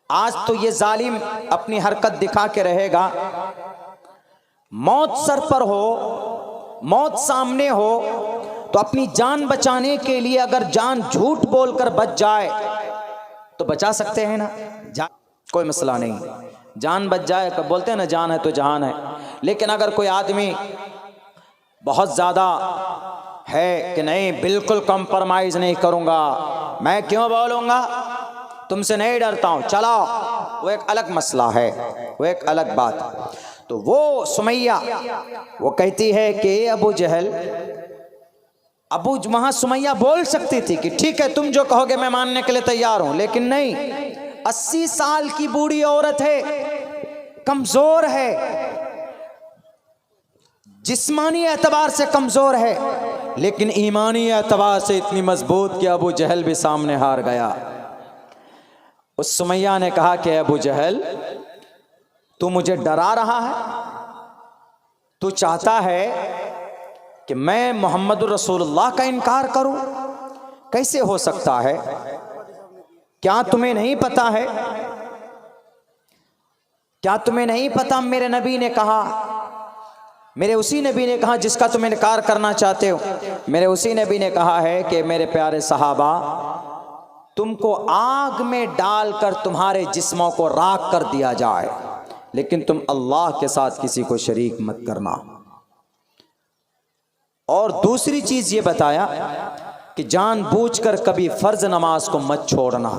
आज तो ये जालिम अपनी हरकत दिखा के रहेगा। मौत सर पर हो, मौत सामने हो, तो अपनी जान बचाने के लिए अगर जान झूठ बोलकर बच जाए तो बचा सकते हैं ना, कोई मसला नहीं, जान बच जाए। कब बोलते हैं ना, जान है तो जहान है। लेकिन अगर कोई आदमी बहुत ज़्यादा है कि नहीं, बिल्कुल कॉम्प्रोमाइज़ नहीं करूँगा, मैं क्यों बोलूँगा, तुमसे नहीं डरता हूँ, चलाओ, वो एक अलग मसला है, वो एक अलग बात। तो वो सुमैया वो कहती है कि अबू जहल, वहाँ सुमैया बोल सकती थी कि ठीक है तुम जो कहोगे मैं मानने के लिए तैयार हूँ, लेकिन नहीं, 80 साल की बूढ़ी औरत है, कमज़ोर है, जिस्मानी एतबार से कमज़ोर है, लेकिन ईमानी एतबार से इतनी मजबूत कि अबू जहल भी सामने हार गया। उस सुमैया ने कहा कि अबू जहल, तू मुझे डरा रहा है, तू चाहता है कि मैं मोहम्मद रसूलुल्लाह का इनकार करूं? कैसे हो सकता है? क्या तुम्हें नहीं पता है? क्या तुम्हें नहीं पता मेरे नबी ने कहा, मेरे उसी नबी ने कहा जिसका तुम इनकार करना चाहते हो, मेरे उसी नबी ने कहा है कि मेरे प्यारे सहाबा, तुमको आग में डालकर तुम्हारे जिस्मों को राख कर दिया जाए, लेकिन तुम अल्लाह के साथ किसी को शरीक मत करना। और दूसरी चीज ये बताया कि जानबूझकर कभी फर्ज नमाज को मत छोड़ना।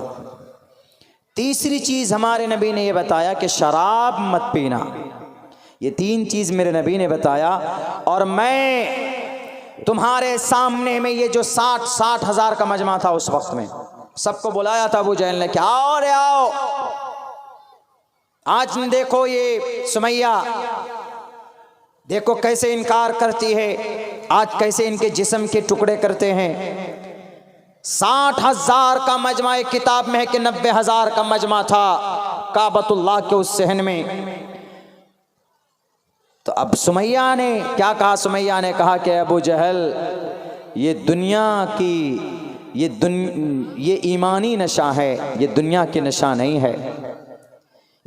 तीसरी चीज हमारे नबी ने ये बताया कि शराब मत पीना। ये 3 चीज मेरे नबी ने बताया। और मैं तुम्हारे सामने में ये जो 60 हज़ार का मजमा था उस वक्त में, सबको बुलाया था अबू जहल ने कि आओ रे आओ, आज देखो ये सुमैया, देखो कैसे इनकार करती है, आज कैसे इनके जिस्म के टुकड़े करते हैं। 60 हज़ार का मजमा, एक किताब में है कि 90 हज़ार का मजमा था काबतुल्लाह के उस सहन में। तो अब सुमैया ने क्या कहा? सुमैया ने कहा कि अबू जहल, ये दुनिया की ये ईमानी नशा है, ये दुनिया की नशा नहीं है।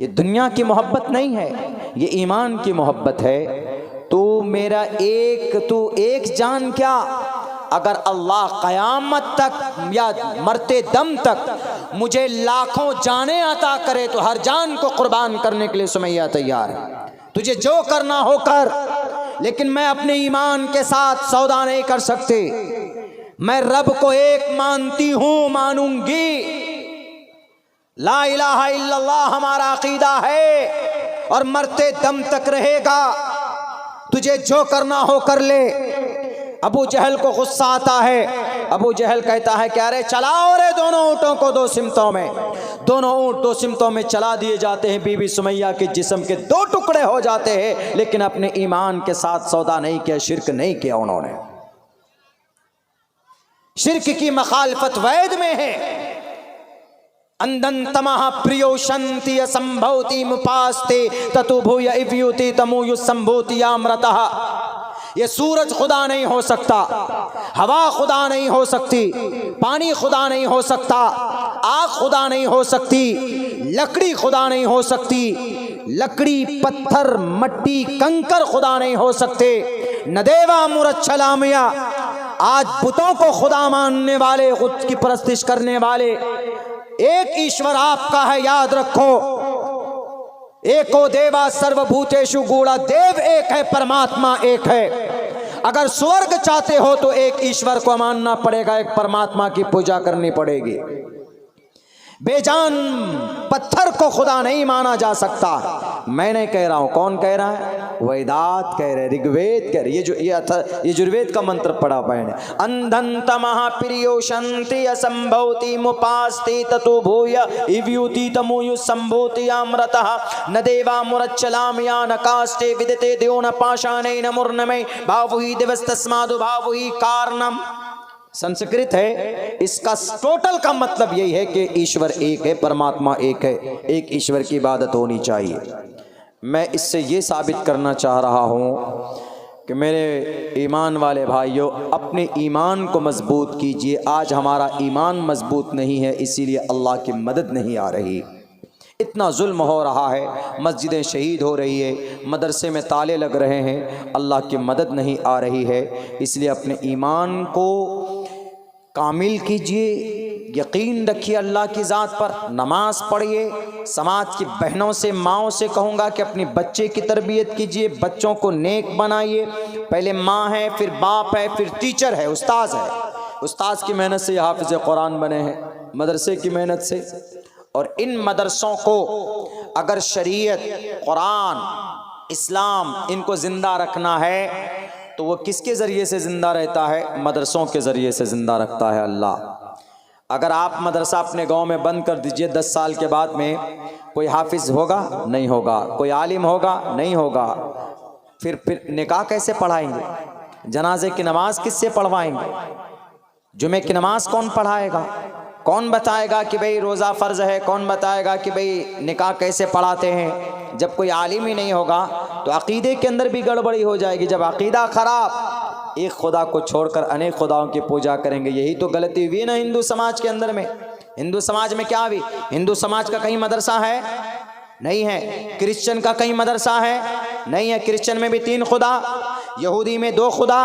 ये दुनिया की मोहब्बत नहीं है, ये ईमान की मोहब्बत है। तू एक जान क्या, अगर अल्लाह क़यामत तक या मरते दम तक मुझे लाखों जानें अता करे तो हर जान को कुर्बान करने के लिए सुमैया तैयार है। तुझे जो करना हो कर, लेकिन मैं अपने ईमान के साथ सौदा नहीं कर सकती। मैं रब को एक मानती हूं, मानूंगी। ला इलाहा इल्लल्लाह हमारा अकीदा है और मरते दम तक रहेगा। तुझे जो करना हो कर ले। अबू जहल को गुस्सा आता है। अबू जहल कहता है कि अरे चलाओ रे दोनों ऊँटों को दो सिमतों में। दोनों ऊँट दो सिमतों में चला दिए जाते हैं। बीबी सुमैया के जिस्म के दो टुकड़े हो जाते हैं, लेकिन अपने ईमान के साथ सौदा नहीं किया, शिर्क नहीं किया उन्होंने। शिर्क की मखालफत वैद में है। अंधंतमः प्रियोशंति असंभवति मुपास्ते ततु भूय इव्युति तमुयु संभूति अमृतः। ये सूरज खुदा नहीं हो सकता, हवा खुदा नहीं हो सकती, पानी खुदा नहीं हो सकता, आग खुदा नहीं हो सकती, लकड़ी खुदा नहीं हो सकती, लकड़ी पत्थर मट्टी कंकर खुदा नहीं हो सकते। नदेवा मुरच्छलामिया, आज बुतों को खुदा मानने वाले, खुद की परस्तिश करने वाले, एक ईश्वर आपका है, याद रखो। एको देवा सर्वभूतेषु गूढ़ा, देव एक है, परमात्मा एक है। अगर स्वर्ग चाहते हो तो एक ईश्वर को मानना पड़ेगा, एक परमात्मा की पूजा करनी पड़ेगी। बेजान पत्थर को खुदा नहीं माना जा सकता। मैं नहीं कह रहा हूं, कौन कह रहा है? वेदात कह रहे, ऋग्वेद कह रहे। ये जुर्वेद का मंत्र पढ़ा मैंने। अंधंतमः प्रियोशंति असंभवति मुपास्ते ततो भूय इव्युति तमुयु संभूति अमृतः। न देवा मुरच्चलामया न काष्ठे विदते देव न पाषाणेन मूर्णमय भावुहि दिवस्तस्मादु भावुहि कारणम। संस्कृत है, इसका टोटल का मतलब यही है कि ईश्वर एक है, परमात्मा एक है, एक ईश्वर की इबादत होनी चाहिए। मैं इससे ये साबित करना चाह रहा हूँ कि मेरे ईमान वाले भाइयों, अपने ईमान को मजबूत कीजिए। आज हमारा ईमान मजबूत नहीं है, इसीलिए अल्लाह की मदद नहीं आ रही। इतना जुल्म हो रहा है, मस्जिदें शहीद हो रही है, मदरसे में ताले लग रहे हैं, अल्लाह की मदद नहीं आ रही है। इसलिए अपने ईमान को कामिल कीजिए, यकीन रखिए अल्लाह की ज़ात पर, नमाज पढ़िए। समाज की बहनों से, माँओं से कहूँगा कि अपनी बच्चे की तरबियत कीजिए, बच्चों को नेक बनाइए। पहले माँ है, फिर बाप है, फिर टीचर है, उस्ताद है। उस्ताद की मेहनत से हाफिज़ कुरान बने हैं, मदरसे की मेहनत से। और इन मदरसों को अगर शरीयत, कुरान, इस्लाम इनको ज़िंदा रखना है तो वो किसके ज़रिए से ज़िंदा रहता है? मदरसों के ज़रिए से ज़िंदा रखता है अल्लाह। अगर आप मदरसा अपने गांव में बंद कर दीजिए, 10 साल के बाद में कोई हाफिज़ होगा? नहीं होगा। कोई आलिम होगा? नहीं होगा। फिर निकाह कैसे पढ़ाएंगे? जनाजे की नमाज किससे पढ़वाएंगे? जुमे की नमाज कौन पढ़ाएगा? कौन बताएगा कि भाई रोज़ा फ़र्ज़ है? कौन बताएगा कि भाई निकाह कैसे पढ़ाते हैं? जब कोई आलिम ही नहीं होगा तो अक़ीदे के अंदर भी गड़बड़ी हो जाएगी। जब अक़ीदा ख़राब, एक खुदा को छोड़कर अनेक खुदाओं की पूजा करेंगे, यही तो गलती हुई ना हिंदू समाज के अंदर में। हिंदू समाज में क्या हुई? हिंदू समाज का कहीं मदरसा है? नहीं है। क्रिश्चियन का कहीं मदरसा है? नहीं है। क्रिश्चियन में भी 3 खुदा, यहूदी में 2 खुदा,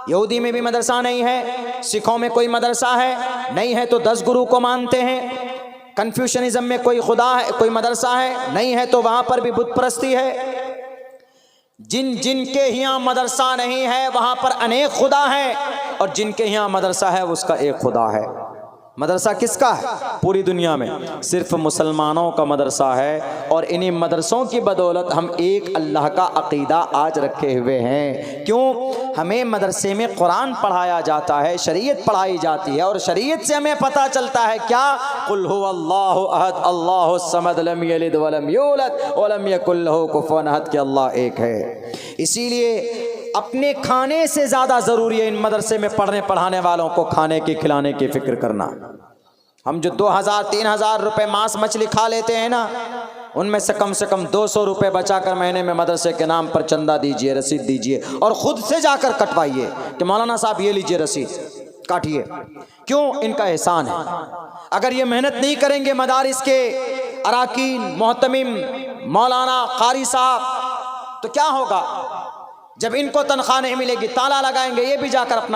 यहूदी में भी मदरसा नहीं है। सिखों में कोई मदरसा है? नहीं है। तो 10 गुरु को मानते हैं। कन्फ्यूशनिज्म में कोई खुदा है, कोई मदरसा है? नहीं है। तो वहाँ पर भी बुत परस्ती है। जिनके यहाँ मदरसा नहीं है वहाँ पर अनेक खुदा हैं, और जिनके यहाँ मदरसा है उसका एक खुदा है। मदरसा किसका है? पूरी दुनिया में सिर्फ मुसलमानों का मदरसा है। और इन्हीं मदरसों की बदौलत हम एक अल्लाह का अक़ीदा आज रखे हुए हैं। क्यों? हमें मदरसे में कुरान पढ़ाया जाता है, शरीयत पढ़ाई जाती है, और शरीयत से हमें पता चलता है क्या? कुल हुवल्लाहु अहद अल्लाहुस समद लम यलिद वलम यूलद वलम यकुल लहू कुफुवन अहद, कि अल्लाह एक है। इसीलिए अपने खाने से ज़्यादा ज़रूरी है इन मदरसे में पढ़ने पढ़ाने वालों को खाने की, खिलाने की फ़िक्र करना। हम जो 2000-3000 रुपए मांस मछली खा लेते हैं ना, उनमें से कम 200 रुपए बचाकर महीने में मदरसे के नाम पर चंदा दीजिए, रसीद दीजिए और खुद से जाकर कटवाइए कि मौलाना साहब ये लीजिए रसीद, काटिए। क्यों? इनका एहसान है। अगर ये मेहनत नहीं करेंगे मदारिस के अराकीन, मोहतमिम, मौलाना, कारी साहब, तो क्या होगा? जब इनको तनख्वाह नहीं मिलेगी ताला लगाएंगे, ये भी जाकर अपना